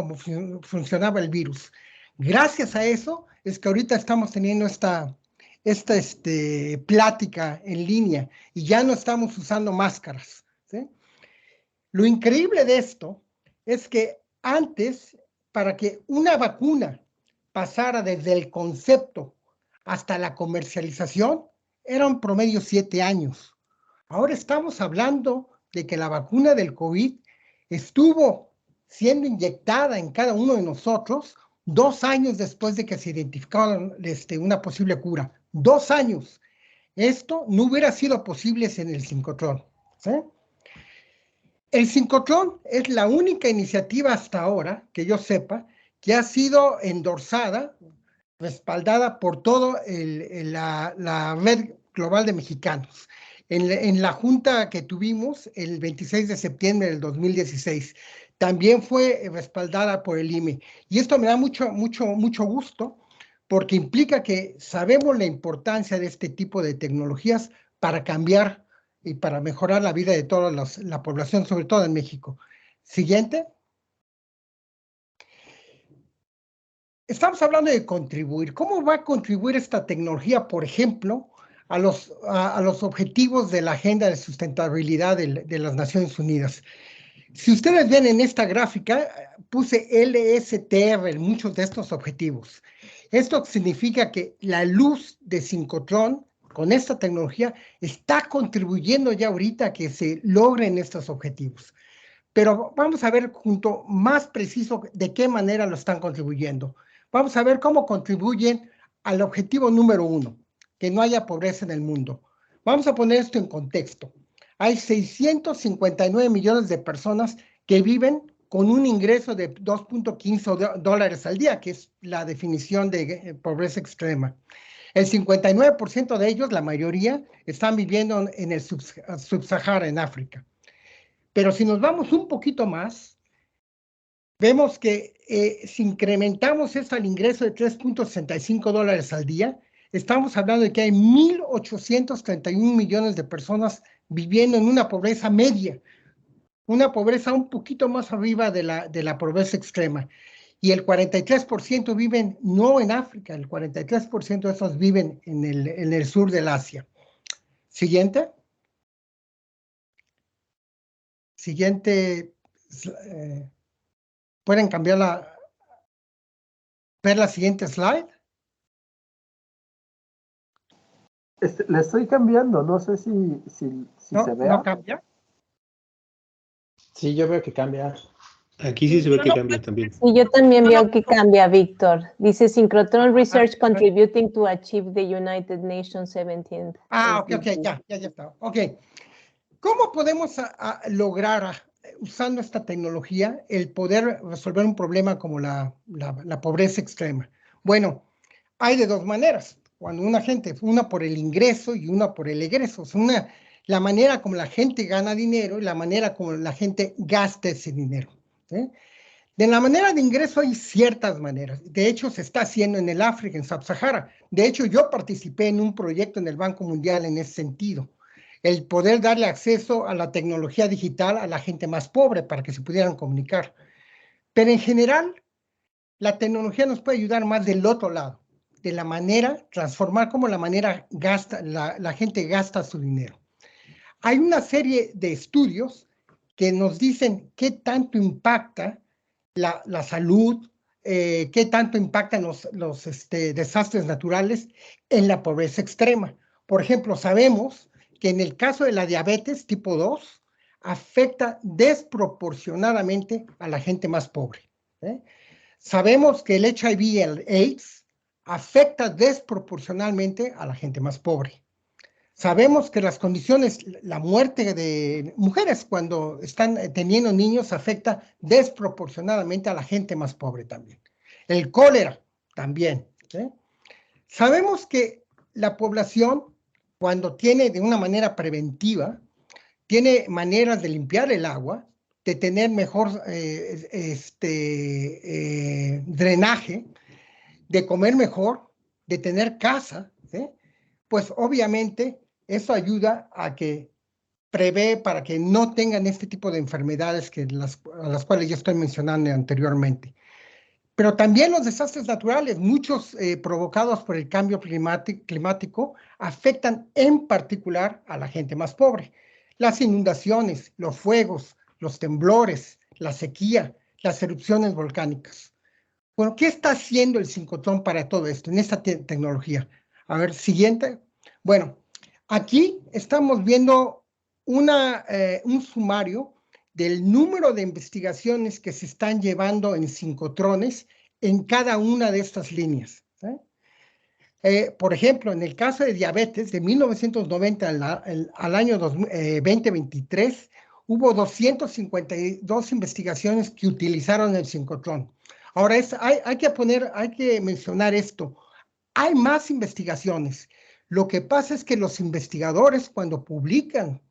funcionaba el virus. Gracias a eso es que ahorita estamos teniendo esta plática en línea y ya no estamos usando máscaras, ¿sí? Lo increíble de esto es que antes, para que una vacuna pasara desde el concepto hasta la comercialización, era un promedio 7 años. Ahora estamos hablando de que la vacuna del COVID estuvo siendo inyectada en cada uno de nosotros 2 años después de que se identificara una posible cura. 2 años. Esto no hubiera sido posible sin el sincrotrón, ¿sí? El sincrotrón es la única iniciativa hasta ahora, que yo sepa, que ha sido endorsada, respaldada por toda la red global de mexicanos. En la junta que tuvimos el 26 de septiembre del 2016, también fue respaldada por el IME. Y esto me da mucho gusto, porque implica que sabemos la importancia de este tipo de tecnologías para cambiar y para mejorar la vida de toda la población, sobre todo en México. Siguiente. estamos hablando de contribuir. ¿Cómo va a contribuir esta tecnología, por ejemplo, a los objetivos de la Agenda de Sustentabilidad de las Naciones Unidas? Si ustedes ven en esta gráfica, puse LSTR en muchos de estos objetivos. Esto significa que la luz de sincrotrón con esta tecnología está contribuyendo ya ahorita a que se logren estos objetivos. Pero vamos a ver junto más preciso de qué manera lo están contribuyendo. Vamos a ver cómo contribuyen al objetivo número 1, que no haya pobreza en el mundo. Vamos a poner esto en contexto. Hay 659 millones de personas que viven con un ingreso de $2.15 al día, que es la definición de pobreza extrema. El 59% de ellos, la mayoría, están viviendo en el Sub-Sahara, en África. Pero si nos vamos un poquito más, vemos que si incrementamos esto al ingreso de $3.65 al día, estamos hablando de que hay 1.831 millones de personas viviendo en una pobreza media, una pobreza un poquito más arriba de la pobreza extrema. Y el 43% viven no en África, el 43% de esos viven en el sur del Asia. Siguiente. Siguiente. ¿Pueden ver la siguiente slide? Le estoy cambiando, no sé si se ve. ¿No cambia? Sí, yo veo que cambia. Aquí sí se ve que cambia también. Sí, yo también veo que cambia, Víctor. Dice Synchrotron Research contributing to achieve the United Nations 17th. Ok, ya está. Ok. ¿Cómo podemos lograr, usando esta tecnología, el poder resolver un problema como la pobreza extrema? Bueno, hay de dos maneras. Cuando una por el ingreso y una por el egreso. O sea, la manera como la gente gana dinero y la manera como la gente gasta ese dinero. De la manera de ingreso hay ciertas maneras. De hecho, se está haciendo en el África, en Sub-Sahara. De hecho, yo participé en un proyecto en el Banco Mundial en ese sentido. El poder darle acceso a la tecnología digital a la gente más pobre para que se pudieran comunicar. Pero en general, la tecnología nos puede ayudar más del otro lado, de la manera, transformar cómo la gente gasta su dinero. Hay una serie de estudios que nos dicen qué tanto impacta la salud, qué tanto impactan los desastres naturales en la pobreza extrema. Por ejemplo, sabemos que en el caso de la diabetes tipo 2, afecta desproporcionadamente a la gente más pobre. Sabemos que el HIV y el AIDS afecta desproporcionalmente a la gente más pobre. Sabemos que las condiciones, la muerte de mujeres cuando están teniendo niños afecta desproporcionadamente a la gente más pobre también. El cólera también. Sabemos que la población, cuando tiene de una manera preventiva, tiene maneras de limpiar el agua, de tener mejor drenaje, de comer mejor, de tener casa, pues obviamente eso ayuda a que prevé para que no tengan este tipo de enfermedades a las cuales yo estoy mencionando anteriormente. Pero también los desastres naturales, muchos provocados por el cambio climático, afectan en particular a la gente más pobre. Las inundaciones, los fuegos, los temblores, la sequía, las erupciones volcánicas. Bueno, ¿qué está haciendo el sincrotrón para todo esto, en esta tecnología? A ver, siguiente. Bueno, aquí estamos viendo un sumario del número de investigaciones que se están llevando en sincrotrones en cada una de estas líneas. Por ejemplo, en el caso de diabetes, de 1990 al año 2023, hubo 252 investigaciones que utilizaron el sincrotrón. Ahora, hay que mencionar esto. Hay más investigaciones. Lo que pasa es que los investigadores, cuando publican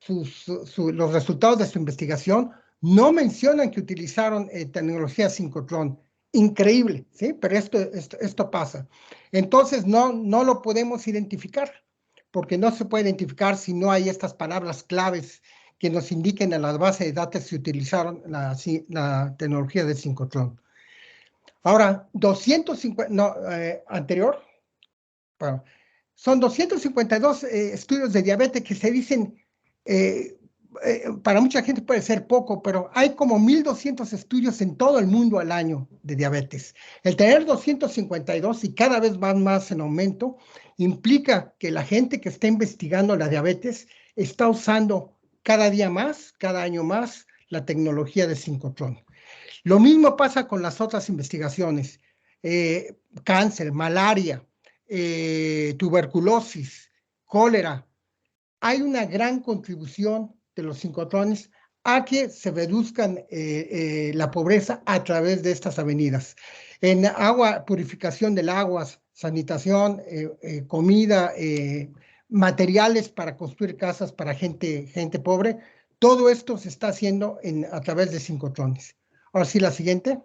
los resultados de su investigación, no mencionan que utilizaron tecnología sincrotrón. Increíble, ¿sí? Pero esto pasa. Entonces, no lo podemos identificar, porque no se puede identificar si no hay estas palabras claves que nos indiquen en las bases de datos si utilizaron la tecnología de sincrotrón. Ahora, 250, no, anterior, bueno, son 252 estudios de diabetes que se dicen, para mucha gente puede ser poco, pero hay como 1,200 estudios en todo el mundo al año de diabetes. El tener 252 y cada vez van más en aumento, implica que la gente que está investigando la diabetes está usando cada día más, cada año más, la tecnología de sincrotrón. Lo mismo pasa con las otras investigaciones, cáncer, malaria, tuberculosis, cólera. Hay una gran contribución de los sincrotrones a que se reduzcan la pobreza a través de estas avenidas. En agua, purificación del agua, sanitación, comida, materiales para construir casas para gente pobre, todo esto se está haciendo a través de sincrotrones. Ahora sí, la siguiente.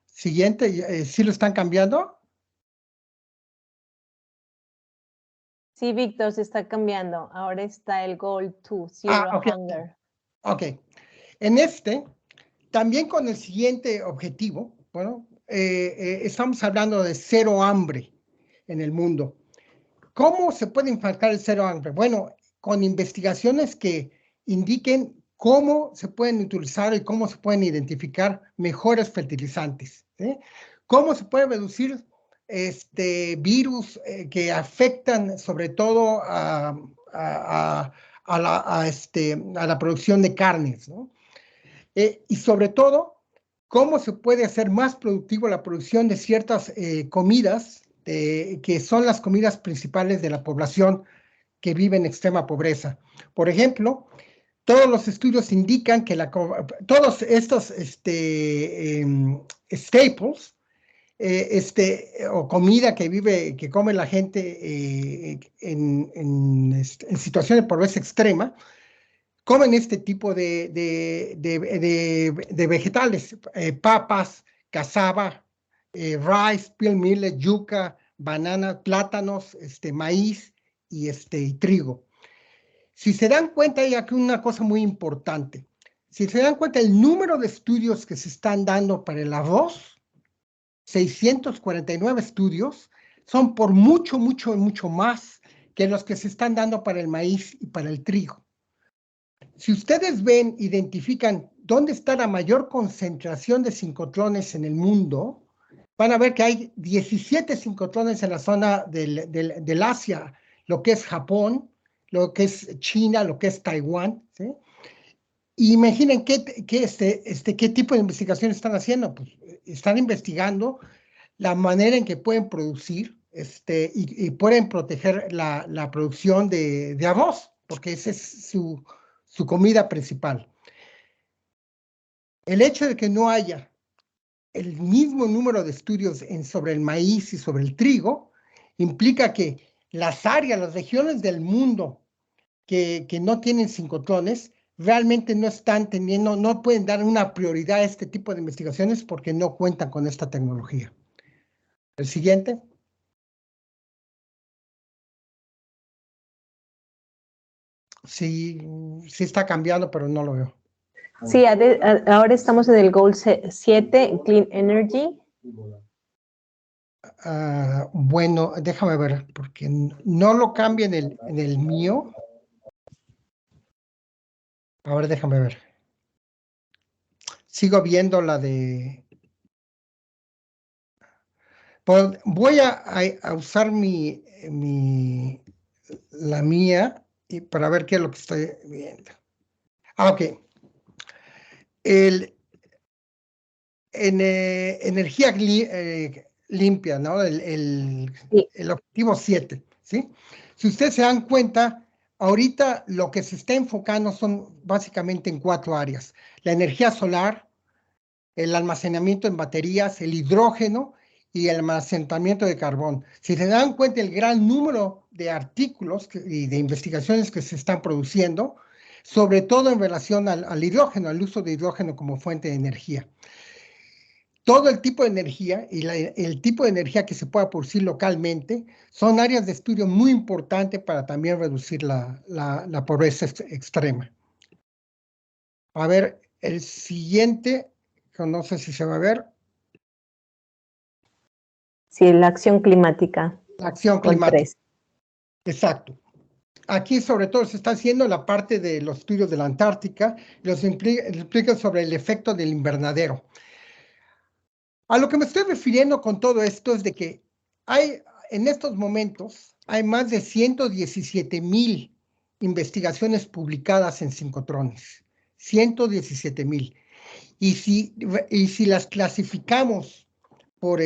Siguiente, ¿sí lo están cambiando? Sí, Víctor, se está cambiando. Ahora está el Goal 2, Zero Hunger. Ok. En también con el siguiente objetivo, bueno, estamos hablando de cero hambre en el mundo. ¿Cómo se puede enfocar el cero hambre? Bueno, con investigaciones que indiquen cómo se pueden utilizar y cómo se pueden identificar mejores fertilizantes. ¿Cómo se puede reducir virus que afectan sobre todo a la producción de carnes, ¿no? Y sobre todo, cómo se puede hacer más productivo la producción de ciertas comidas que son las comidas principales de la población que vive en extrema pobreza. Por ejemplo, todos los estudios indican que todos estos staples, o comida que come la gente en situaciones de pobreza extrema, comen este tipo de vegetales, papas, cassava, rice, peel millet, yuca, banana, plátanos, maíz y trigo. Si se dan cuenta, hay aquí una cosa muy importante. Si se dan cuenta, el número de estudios que se están dando para el arroz, 649 estudios, son por mucho, mucho, mucho más que los que se están dando para el maíz y para el trigo. Si ustedes ven, identifican dónde está la mayor concentración de sincrotrones en el mundo, van a ver que hay 17 sincrotrones en la zona del Asia, lo que es Japón, lo que es China, lo que es Taiwán, ¿sí? Imaginen qué tipo de investigación están haciendo. Pues están investigando la manera en que pueden producir y pueden proteger la producción de arroz, porque esa es su comida principal. El hecho de que no haya el mismo número de estudios sobre el maíz y sobre el trigo implica que las áreas, las regiones del mundo que no tienen sincrotrones realmente no pueden dar una prioridad a este tipo de investigaciones porque no cuentan con esta tecnología. El siguiente. Sí, sí está cambiando, pero no lo veo. Sí, ahora estamos en el Goal 7, Clean Energy. Bueno, déjame ver, porque no lo cambia en el mío. A ver, déjame ver. Sigo viendo la de... Pues voy a usar la mía para ver qué es lo que estoy viendo. Ok. Energía limpia, ¿no? El objetivo 7, ¿sí? Si ustedes se dan cuenta, ahorita lo que se está enfocando son básicamente en 4 áreas. La energía solar, el almacenamiento en baterías, el hidrógeno y el almacenamiento de carbón. Si se dan cuenta el gran número de artículos y de investigaciones que se están produciendo, sobre todo en relación al hidrógeno, al uso de hidrógeno como fuente de energía. Todo el tipo de energía y el tipo de energía que se pueda producir localmente son áreas de estudio muy importantes para también reducir la pobreza extrema. A ver, El siguiente, no sé si se va a ver. Sí, la acción climática. La acción climática. Exacto. Aquí sobre todo se está haciendo la parte de los estudios de la Antártica, los explica sobre el efecto del invernadero. A lo que me estoy refiriendo con todo esto es de que en estos momentos hay más de 117,000 investigaciones publicadas en sincotrones. 117,000. Y si las clasificamos por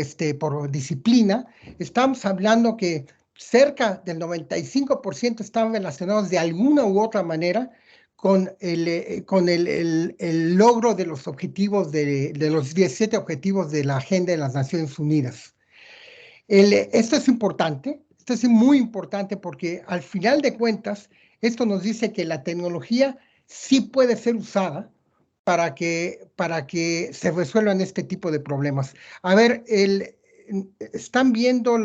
disciplina, estamos hablando que cerca del 95% están relacionados de alguna u otra manera con el logro de los objetivos de los 17 objetivos de la Agenda de las Naciones Unidas. Esto es importante, esto es muy importante porque al final de cuentas, esto nos dice que la tecnología sí puede ser usada para que se resuelvan este tipo de problemas. A ver, están viendo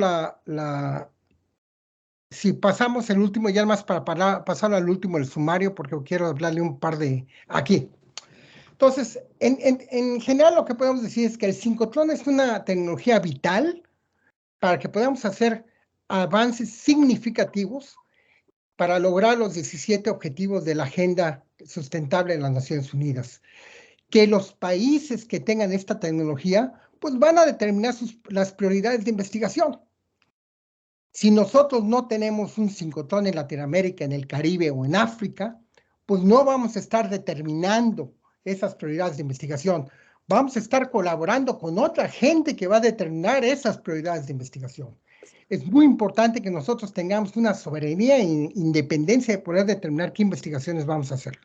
si pasamos el último, ya más para pasar al último, el sumario, porque quiero hablarle un par de aquí. Entonces, en general lo que podemos decir es que el sincotrón es una tecnología vital para que podamos hacer avances significativos para lograr los 17 objetivos de la Agenda Sustentable de las Naciones Unidas. Que los países que tengan esta tecnología, pues van a determinar las prioridades de investigación. Si nosotros no tenemos un sincotrón en Latinoamérica, en el Caribe o en África, pues no vamos a estar determinando esas prioridades de investigación. Vamos a estar colaborando con otra gente que va a determinar esas prioridades de investigación. Es muy importante que nosotros tengamos una soberanía e independencia de poder determinar qué investigaciones vamos a hacer.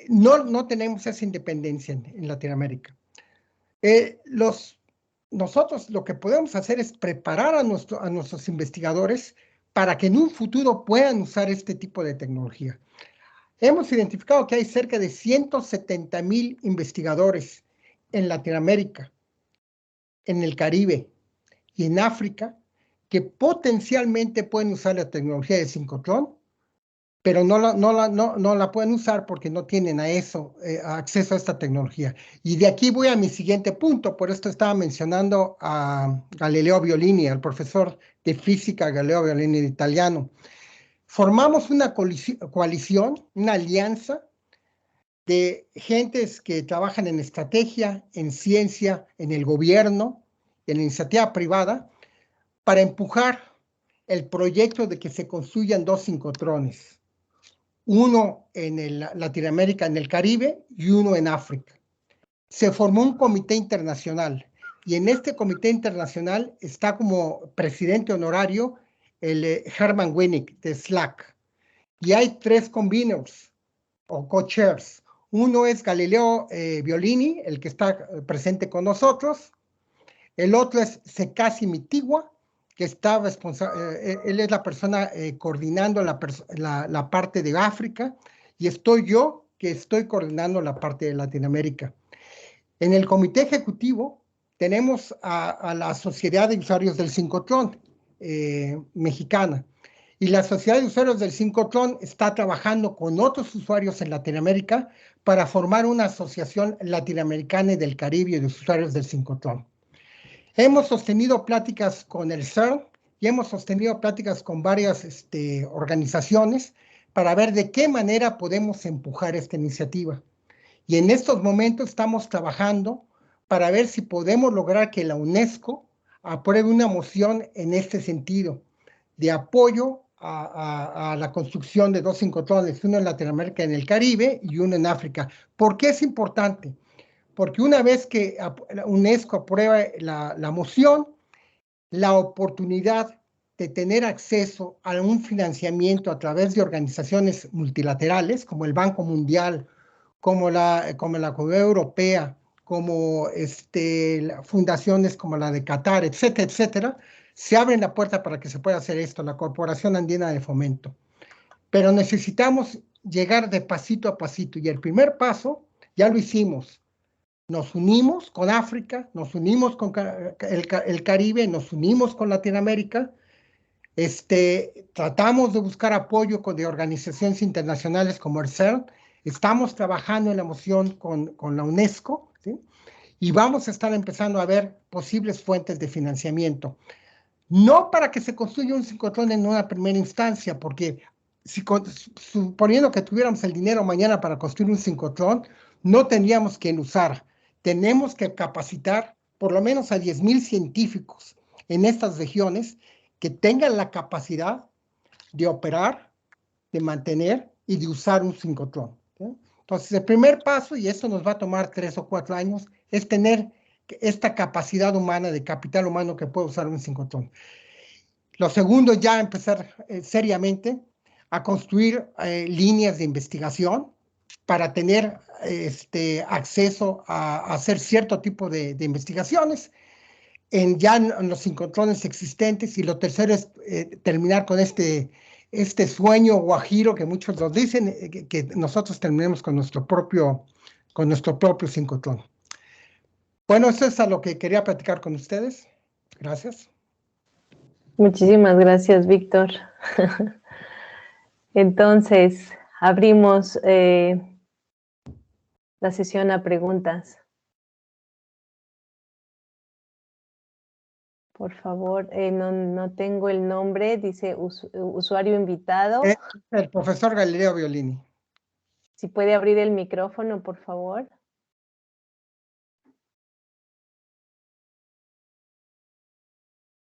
No tenemos esa independencia en Latinoamérica. Nosotros lo que podemos hacer es preparar a nuestros investigadores para que en un futuro puedan usar este tipo de tecnología. Hemos identificado que hay cerca de 170,000 investigadores en Latinoamérica, en el Caribe y en África que potencialmente pueden usar la tecnología de sincotrón, pero no la pueden usar porque no tienen acceso a esta tecnología. Y de aquí voy a mi siguiente punto, por esto estaba mencionando a Galileo Violini, al profesor de física Galileo Violini italiano. Formamos una coalición, una alianza de gentes que trabajan en estrategia, en ciencia, en el gobierno, en la iniciativa privada, para empujar el proyecto de que se construyan 2 sincotrones. Uno en Latinoamérica, en el Caribe, y uno en África. Se formó un comité internacional, y en este comité internacional está como presidente honorario el Herman Winnick de SLAC. Y hay 3 conveners o co-chairs. Uno es Galileo Violini, el que está presente con nosotros. El otro es Sekasi Mitigua, que está él es la persona coordinando la parte de África, y estoy yo, que estoy coordinando la parte de Latinoamérica. En el comité ejecutivo tenemos a la Sociedad de Usuarios del Sincotrón mexicana, y la Sociedad de Usuarios del Sincotrón está trabajando con otros usuarios en Latinoamérica para formar una asociación latinoamericana y del Caribe de usuarios del sincotrón. Hemos sostenido pláticas con el CERN y hemos sostenido pláticas con varias organizaciones para ver de qué manera podemos empujar esta iniciativa. Y en estos momentos estamos trabajando para ver si podemos lograr que la UNESCO apruebe una moción en este sentido, de apoyo a la construcción de 2 sincotrones, uno en Latinoamérica, en el Caribe, y uno en África. ¿Por qué es importante? Porque una vez que la UNESCO aprueba la moción, la oportunidad de tener acceso a un financiamiento a través de organizaciones multilaterales, como el Banco Mundial, como la Comunidad Europea, como fundaciones como la de Qatar, etcétera, etcétera, se abren la puerta para que se pueda hacer esto, la Corporación Andina de Fomento. Pero necesitamos llegar de pasito a pasito, y el primer paso ya lo hicimos. Nos unimos con África, nos unimos con el Caribe, nos unimos con Latinoamérica, tratamos de buscar apoyo de organizaciones internacionales como el CERN, Estamos trabajando en la moción con la UNESCO, ¿sí? Y vamos a estar empezando a ver posibles fuentes de financiamiento. No para que se construya un ciclotrón en una primera instancia, porque suponiendo que tuviéramos el dinero mañana para construir un ciclotrón, no tendríamos que usar. Tenemos que capacitar por lo menos a 10,000 científicos en estas regiones que tengan la capacidad de operar, de mantener y de usar un ciclotrón, ¿sí? Entonces, el primer paso, y esto nos va a tomar 3 o 4 años, es tener esta capacidad humana, de capital humano que puede usar un ciclotrón. Lo segundo, ya empezar seriamente a construir líneas de investigación para tener acceso a hacer cierto tipo de investigaciones ya en los ciclotrones existentes. Y lo tercero es terminar con este sueño guajiro que muchos nos dicen, que nosotros terminemos con nuestro propio ciclotrón. Bueno, eso es a lo que quería platicar con ustedes. Gracias. Muchísimas gracias, Víctor. Entonces, abrimos la sesión a preguntas. Por favor, no tengo el nombre, dice usuario invitado. El profesor Galileo Violini. Si puede abrir el micrófono, por favor.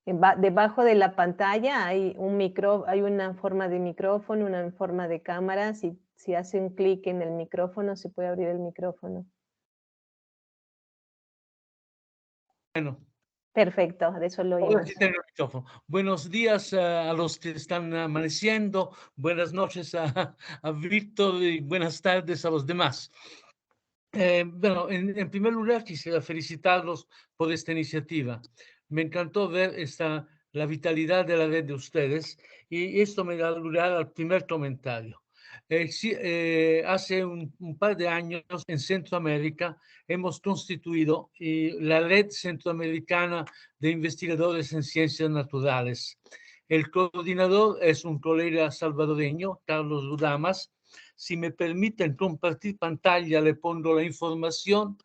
Debajo de la pantalla hay hay una forma de micrófono, una forma de cámara. Si hace un clic en el micrófono, se puede abrir el micrófono. Bueno. Perfecto, de eso lo oímos. Buenos días a los que están amaneciendo, buenas noches a Víctor y buenas tardes a los demás. Bueno, en primer lugar quisiera felicitarlos por esta iniciativa. Me encantó ver la vitalidad de la red de ustedes, y esto me da lugar al primer comentario. Hace un par de años en Centroamérica hemos constituido la Red Centroamericana de Investigadores en Ciencias Naturales. El coordinador es un colega salvadoreño, Carlos Rudamas. Si me permiten compartir pantalla, le pongo la información,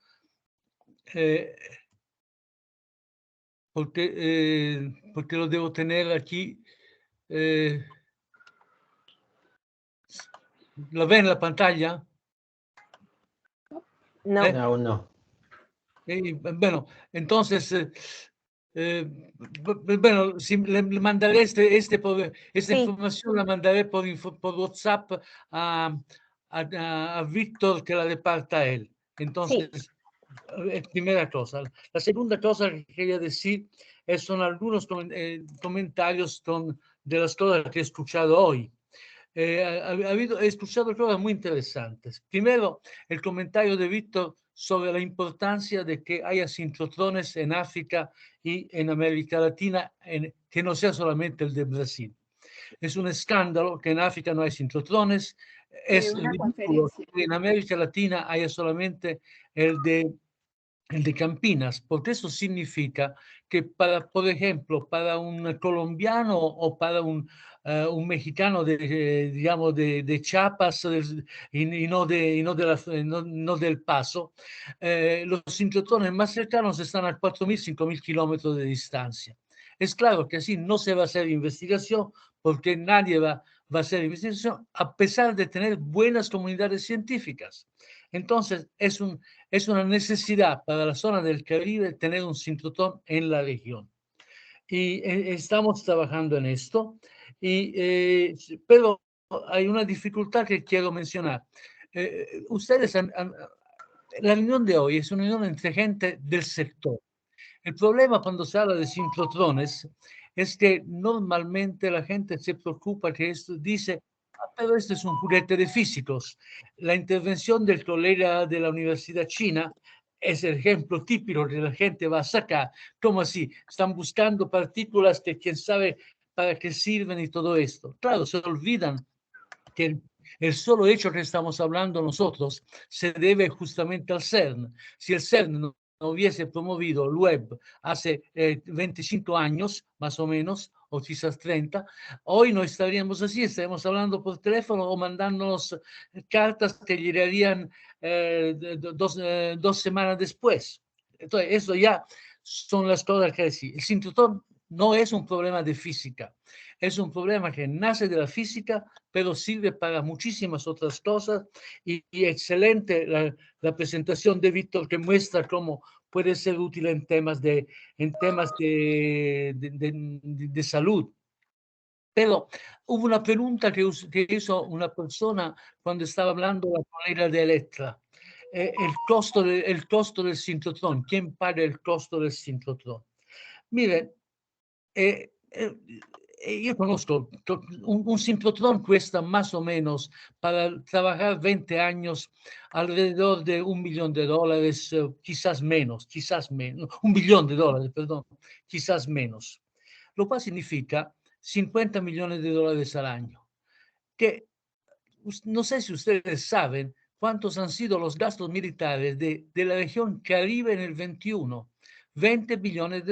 porque lo debo tener aquí. ¿Lo ven en la pantalla? No. Aún no. Bueno, entonces, bueno, si le mandaré esta información, la mandaré por WhatsApp a Víctor, que la reparta a él. Entonces, primera cosa. La segunda cosa que quería decir son algunos comentarios de las cosas que he escuchado hoy. He escuchado cosas muy interesantes. Primero, el comentario de Víctor sobre la importancia de que haya sincrotrones en África y en América Latina, que no sea solamente el de Brasil. Es un escándalo que en África no hay sincrotrones. Es ridículo que en América Latina haya solamente el de Campinas, porque eso significa que por ejemplo, para un colombiano o para un mexicano digamos de Chiapas y no del Paso, los sincrotrones más cercanos están a 4.000, 5.000 kilómetros de distancia. Es claro que así no se va a hacer investigación, porque nadie va a hacer investigación, a pesar de tener buenas comunidades científicas. Entonces, es una necesidad para la zona del Caribe tener un sincrotrón en la región. Y estamos trabajando en esto, pero hay una dificultad que quiero mencionar. Ustedes, la reunión de hoy es una reunión entre gente del sector. El problema cuando se habla de sincrotrones es que normalmente la gente se preocupa que esto dice, pero este es un juguete de físicos. La intervención del colega de la Universidad China es el ejemplo típico que la gente va a sacar. ¿Cómo así? Están buscando partículas que quién sabe para qué sirven y todo esto. Claro, se olvidan que el solo hecho que estamos hablando nosotros se debe justamente al CERN. Si el CERN no hubiese promovido el web hace 25 años, más o menos, o quizás 30. Hoy no estaríamos así, estaríamos hablando por teléfono o mandándonos cartas que llegarían 2 semanas después. Entonces, eso ya son las cosas que decir. El sincrotrón no es un problema de física, es un problema que nace de la física, pero sirve para muchísimas otras cosas, y excelente la presentación de Víctor, que muestra cómo puede ser útil en temas de salud. Pero hubo una pregunta que hizo una persona cuando estaba hablando la colega de Electra. El costo del sincrotrón. ¿Quién paga el costo del sincrotrón? Miren, yo conozco, un sincrotrón cuesta más o menos, para trabajar 20 años, alrededor de $1 millón, quizás menos, $1 billón, perdón, quizás menos. Lo cual significa $50 millones al año. Que no sé si ustedes saben cuántos han sido los gastos militares de la región Caribe en el 21. $20 billones,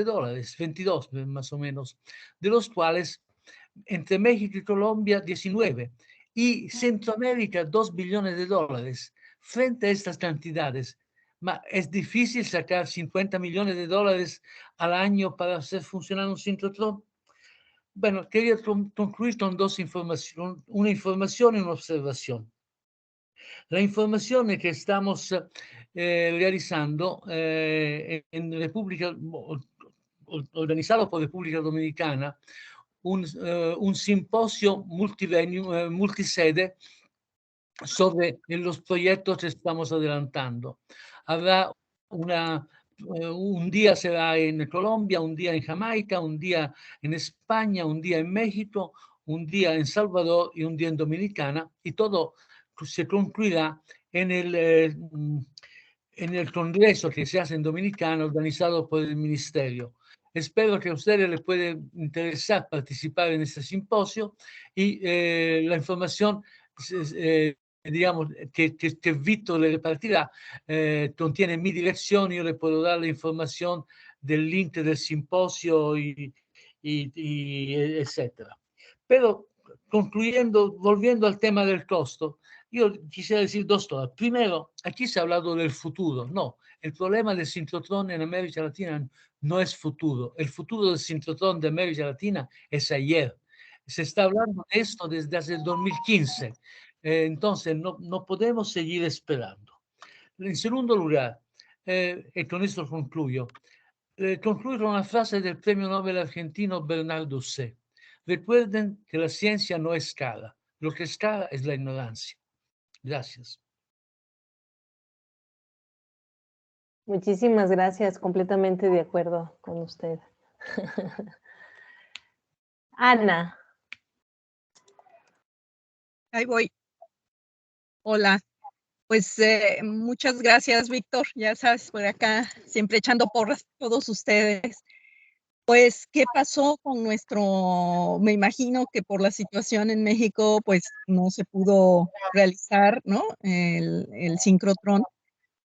22 más o menos, de los cuales entre México y Colombia 19, y Centroamérica $2 billones. Frente a estas cantidades, es difícil sacar $50 millones al año para hacer funcionar un sincrotrón. Bueno, quería concluir con una información y una observación. La información es que estamos realizando organizado por República Dominicana, un simposio multisede sobre los proyectos que estamos adelantando. Habrá un día será en Colombia, un día en Jamaica, un día en España, un día en México, un día en Salvador y un día en Dominicana, y todo se concluirá en el congreso que se hace en Dominicana, organizado por el ministerio. Espero que a ustedes les pueda interesar participar en este simposio, y la información digamos, que Víctor le repartirá, contiene mi dirección. Yo le puedo dar la información del link del simposio y etcétera. Pero concluyendo, volviendo al tema del costo, yo quisiera decir dos cosas. Primero, aquí se ha hablado del futuro. No, el problema del sincrotrón en América Latina no es futuro. El futuro del sincrotrón de América Latina es ayer. Se está hablando de esto desde hace el 2015. Entonces, no podemos seguir esperando. En segundo lugar, y con esto concluyo, concluyo con una frase del premio Nobel argentino Bernardo C. Recuerden que la ciencia no escala. Lo que escala es la ignorancia. Gracias. Muchísimas gracias, completamente de acuerdo con usted. Ana. Ahí voy. Hola. Pues muchas gracias, Víctor. Ya sabes, por acá siempre echando porras a todos ustedes. Pues, ¿qué pasó con me imagino que por la situación en México, pues no se pudo realizar, ¿no? El sincrotrón.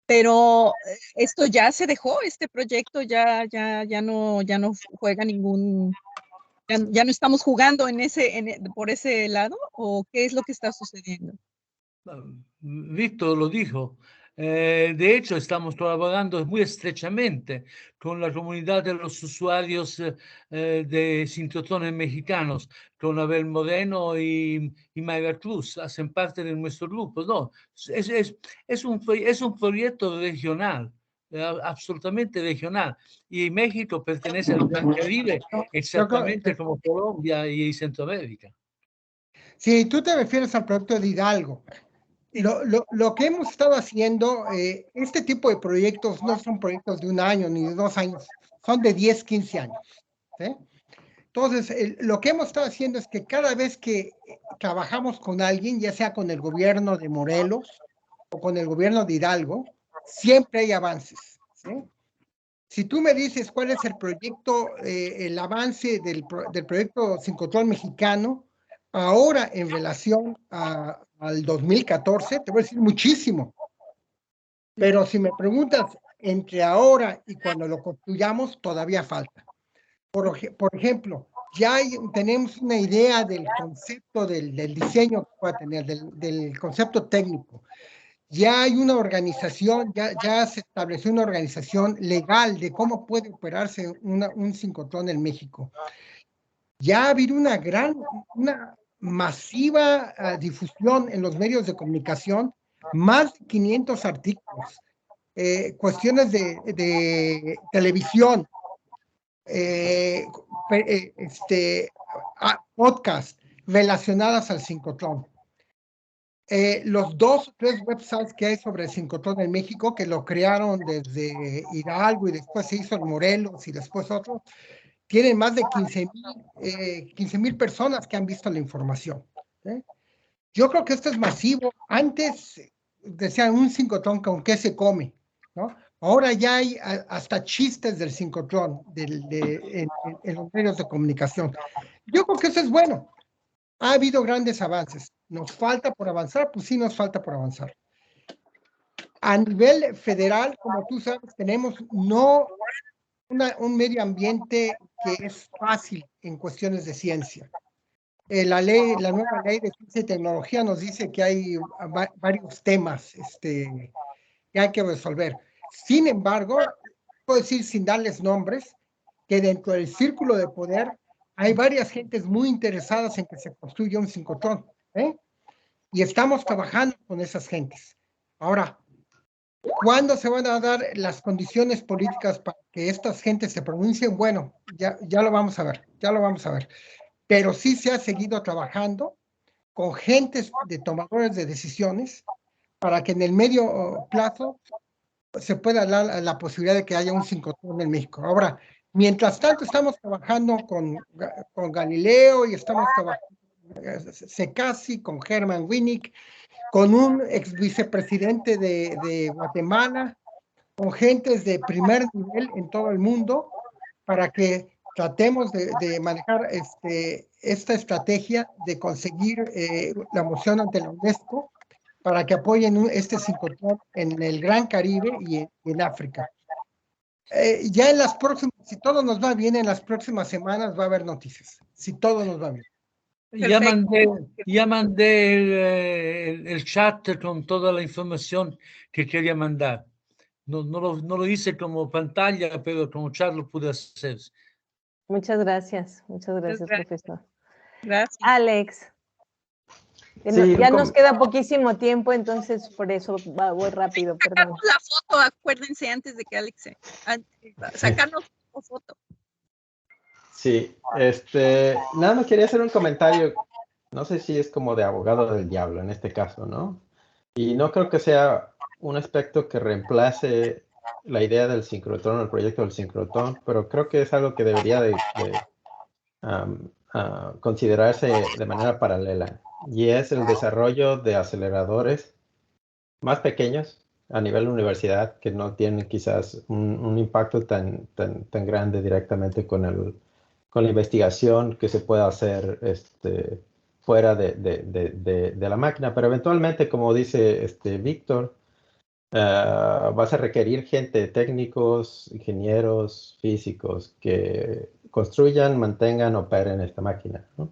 Pero esto ya se dejó, este proyecto ya no juega ya no estamos jugando por ese lado, ¿o qué es lo que está sucediendo? Víctor lo dijo. De hecho, estamos colaborando muy estrechamente con la comunidad de los usuarios de sincrotrones mexicanos, con Abel Moreno y Mayra Cruz. Hacen parte de nuestro grupo. No, es un proyecto regional, absolutamente regional. Y México pertenece al Gran Caribe, exactamente como Colombia y Centroamérica. Si tú te refieres al proyecto de Hidalgo, lo que hemos estado haciendo, este tipo de proyectos no son proyectos de 1 año ni de 2 años, son de 10, 15 años. ¿Sí? Entonces, lo que hemos estado haciendo es que cada vez que trabajamos con alguien, ya sea con el gobierno de Morelos o con el gobierno de Hidalgo, siempre hay avances. ¿Sí? Si tú me dices cuál es el proyecto, el avance del proyecto sincrotrón mexicano, ahora en relación al 2014, te voy a decir muchísimo. Pero si me preguntas entre ahora y cuando lo construyamos, todavía falta. Por ejemplo, ya tenemos una idea del concepto, del diseño que pueda tener, del concepto técnico. Ya hay una organización, ya se estableció una organización legal de cómo puede operarse un sincrotrón en México. Ya ha habido una masiva difusión en los medios de comunicación, más de 500 artículos, cuestiones de televisión, podcast relacionadas al sincrotrón. Los 2 o 3 websites que hay sobre el sincrotrón en México, que lo crearon desde Hidalgo y después se hizo en Morelos y después otro, tienen más de 15,000 personas que han visto la información. Yo creo que esto es masivo. Antes decían un sincrotrón con qué se come, ¿no? Ahora ya hay hasta chistes del sincrotrón en los medios de comunicación. Yo creo que eso es bueno. Ha habido grandes avances. ¿Nos falta por avanzar? Pues sí, nos falta por avanzar. A nivel federal, como tú sabes, tenemos no un medio ambiente que es fácil en cuestiones de ciencia. La nueva ley de ciencia y tecnología nos dice que hay varios temas que hay que resolver. Sin embargo, puedo decir sin darles nombres, que dentro del círculo de poder hay varias gentes muy interesadas en que se construya un sincrotrón, y estamos trabajando con esas gentes. Ahora, ¿cuándo se van a dar las condiciones políticas para que estas gentes se pronuncien? Bueno, ya lo vamos a ver, Pero sí se ha seguido trabajando con gentes de tomadores de decisiones para que en el medio plazo se pueda dar la posibilidad de que haya un sincrotrón en México. Ahora, mientras tanto, estamos trabajando con Galileo y estamos trabajando con Secasi, con Herman Winnick, con un ex vicepresidente de Guatemala, con gentes de primer nivel en todo el mundo, para que tratemos de manejar esta estrategia de conseguir la moción ante la UNESCO para que apoyen este sincrotrón en el Gran Caribe y en África. Ya en las próximas, si todo nos va bien, en las próximas semanas va a haber noticias, si todo nos va bien. Ya mandé el chat con toda la información que quería mandar. No lo hice como pantalla, pero como chat lo pude hacer. Muchas gracias, profesor. Gracias. Alex. Sí, ya nos queda poquísimo tiempo, entonces por eso voy rápido, perdón. Sacamos la foto, acuérdense antes de que Alex sacarnos la foto. Sí, nada más quería hacer un comentario, no sé si es como de abogado del diablo en este caso, ¿no? Y no creo que sea un aspecto que reemplace la idea del sincrotrón o el proyecto del sincrotrón, pero creo que es algo que debería de considerarse de manera paralela, y es el desarrollo de aceleradores más pequeños a nivel universidad que no tienen quizás un impacto tan grande directamente con la investigación que se pueda hacer fuera de la máquina, pero eventualmente, como dice Víctor, vas a requerir gente, técnicos, ingenieros, físicos que construyan, mantengan, operen esta máquina, ¿no?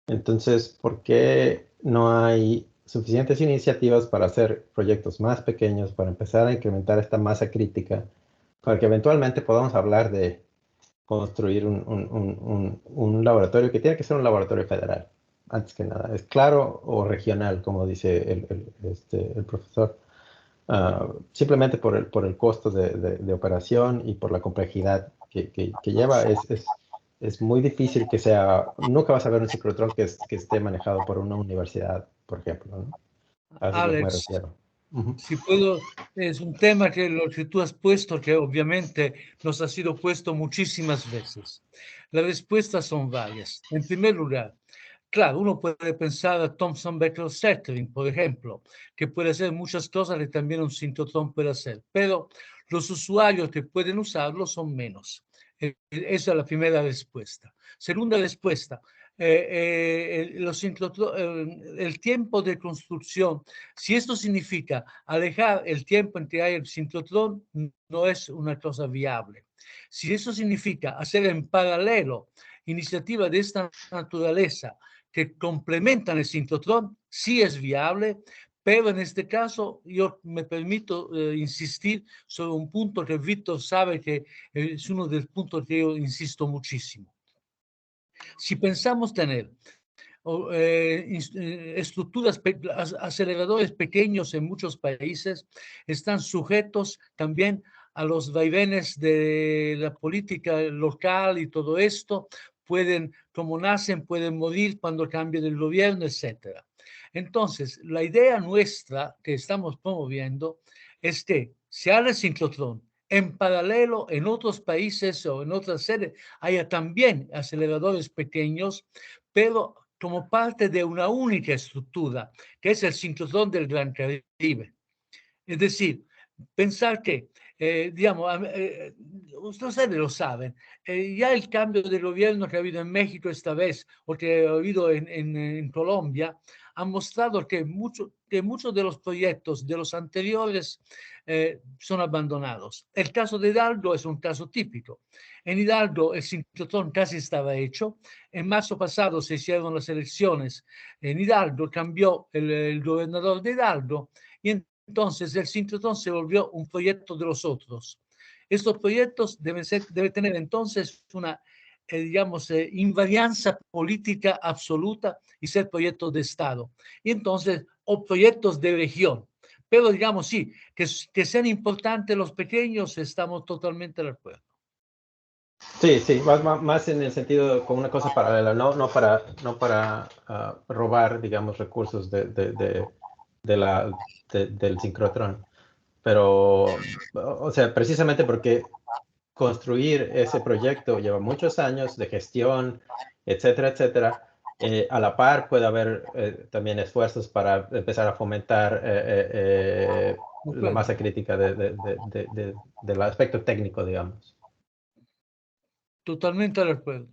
Entonces, ¿por qué no hay suficientes iniciativas para hacer proyectos más pequeños, para empezar a incrementar esta masa crítica, para que eventualmente podamos hablar de construir un laboratorio que tiene que ser un laboratorio federal, antes que nada? Es claro, o regional, como dice el profesor. Simplemente por el costo de operación y por la complejidad que lleva, es muy difícil que sea, nunca vas a ver un sincrotrón que esté manejado por una universidad, por ejemplo, ¿no? A eso es lo que me refiero. Si puedo, es un tema que lo que tú has puesto, que obviamente nos ha sido puesto muchísimas veces. Las respuestas son varias. En primer lugar, claro, uno puede pensar a Thomson Bechdel Scattering, por ejemplo, que puede hacer muchas cosas que también un sincrotrón puede hacer, pero los usuarios que pueden usarlo son menos. Esa es la primera respuesta. Segunda respuesta, el tiempo de construcción, si esto significa alejar el tiempo en que hay el sincrotrón, no es una cosa viable. Si eso significa hacer en paralelo iniciativa de esta naturaleza que complementan el sincrotrón sí es viable, pero en este caso yo me permito insistir sobre un punto que Víctor sabe que es uno de los puntos que yo insisto muchísimo. Si pensamos tener estructuras, aceleradores pequeños en muchos países, están sujetos también a los vaivenes de la política local y todo esto, pueden, como nacen, pueden morir cuando cambie el gobierno, etc. Entonces, la idea nuestra que estamos promoviendo es que se haga el sincrotrón. En paralelo, en otros países o en otras sedes, haya también aceleradores pequeños, pero como parte de una única estructura, que es el sincrotrón del Gran Caribe. Es decir, pensar que, digamos, ustedes lo saben, ya el cambio de gobierno que ha habido en México esta vez, o que ha habido en Colombia, ha mostrado que muchos de los proyectos de los anteriores son abandonados. El caso de Hidalgo es un caso típico. En Hidalgo el sincrotrón casi estaba hecho. En marzo pasado se hicieron las elecciones en Hidalgo, cambió el gobernador de Hidalgo y entonces el sincrotrón se volvió un proyecto de los otros. Estos proyectos deben tener entonces una, digamos, invarianza política absoluta y ser proyectos de Estado. Y entonces, o proyectos de región. Pero digamos, sí, que sean importantes los pequeños, estamos totalmente de acuerdo. Sí, sí, más en el sentido como una cosa paralela, no para robar, digamos, recursos del sincrotrón. Pero, o sea, precisamente porque construir ese proyecto lleva muchos años de gestión, etcétera, etcétera. A la par puede haber también esfuerzos para empezar a fomentar la masa crítica del aspecto técnico, digamos. Totalmente de acuerdo.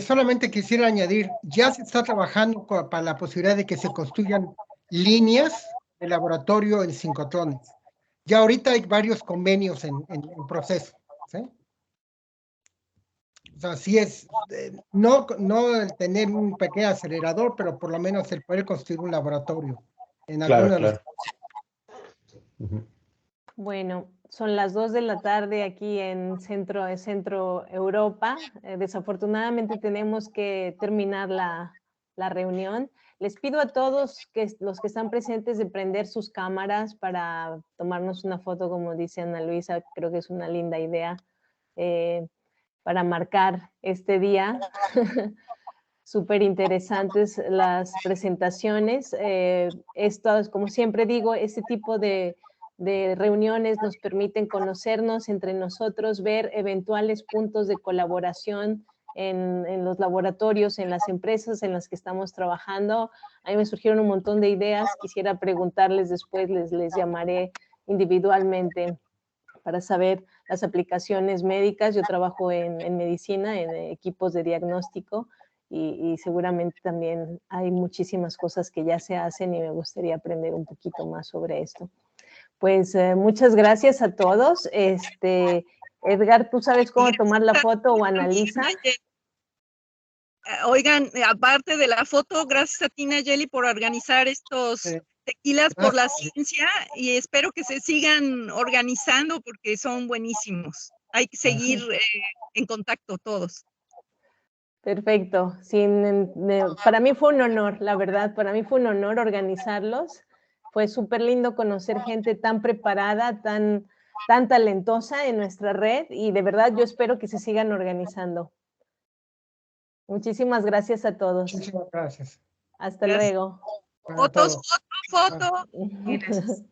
Solamente quisiera añadir, ya se está trabajando para la posibilidad de que se construyan líneas de laboratorio en sincrotrones. Ya ahorita hay varios convenios en proceso, ¿sí? O sea, sí es, no el tener un pequeño acelerador, pero por lo menos el poder construir un laboratorio en alguna de las... Bueno, son las 2 de la tarde aquí en Centro Europa. Desafortunadamente tenemos que terminar la reunión. Les pido a todos los que están presentes de prender sus cámaras para tomarnos una foto, como dice Ana Luisa, creo que es una linda idea para marcar este día. Súper interesantes las presentaciones. Como siempre digo, este tipo de reuniones nos permiten conocernos entre nosotros, ver eventuales puntos de colaboración en los laboratorios, en las empresas en las que estamos trabajando. A mí me surgieron un montón de ideas. Quisiera preguntarles después, les llamaré individualmente para saber las aplicaciones médicas. Yo trabajo en medicina, en equipos de diagnóstico, y seguramente también hay muchísimas cosas que ya se hacen y me gustaría aprender un poquito más sobre esto. Pues muchas gracias a todos. Edgar, ¿tú sabes cómo tomar la foto o analiza? Oigan, aparte de la foto, gracias a ti, Nayeli, por organizar estos tequilas por la ciencia, y espero que se sigan organizando porque son buenísimos. Hay que seguir en contacto todos. Perfecto. Para mí fue un honor, la verdad, para mí fue un honor organizarlos. Fue súper lindo conocer gente tan preparada, tan talentosa en nuestra red, y de verdad yo espero que se sigan organizando. Muchísimas gracias a todos. Muchísimas gracias. Hasta luego. Foto. Gracias.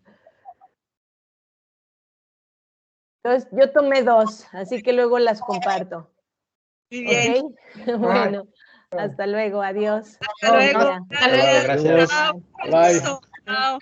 Entonces, yo tomé 2, así que luego las comparto. Muy bien. ¿Okay? Bueno, hasta luego. Adiós. Hasta luego. Gracias. Chao. Bye. Chao.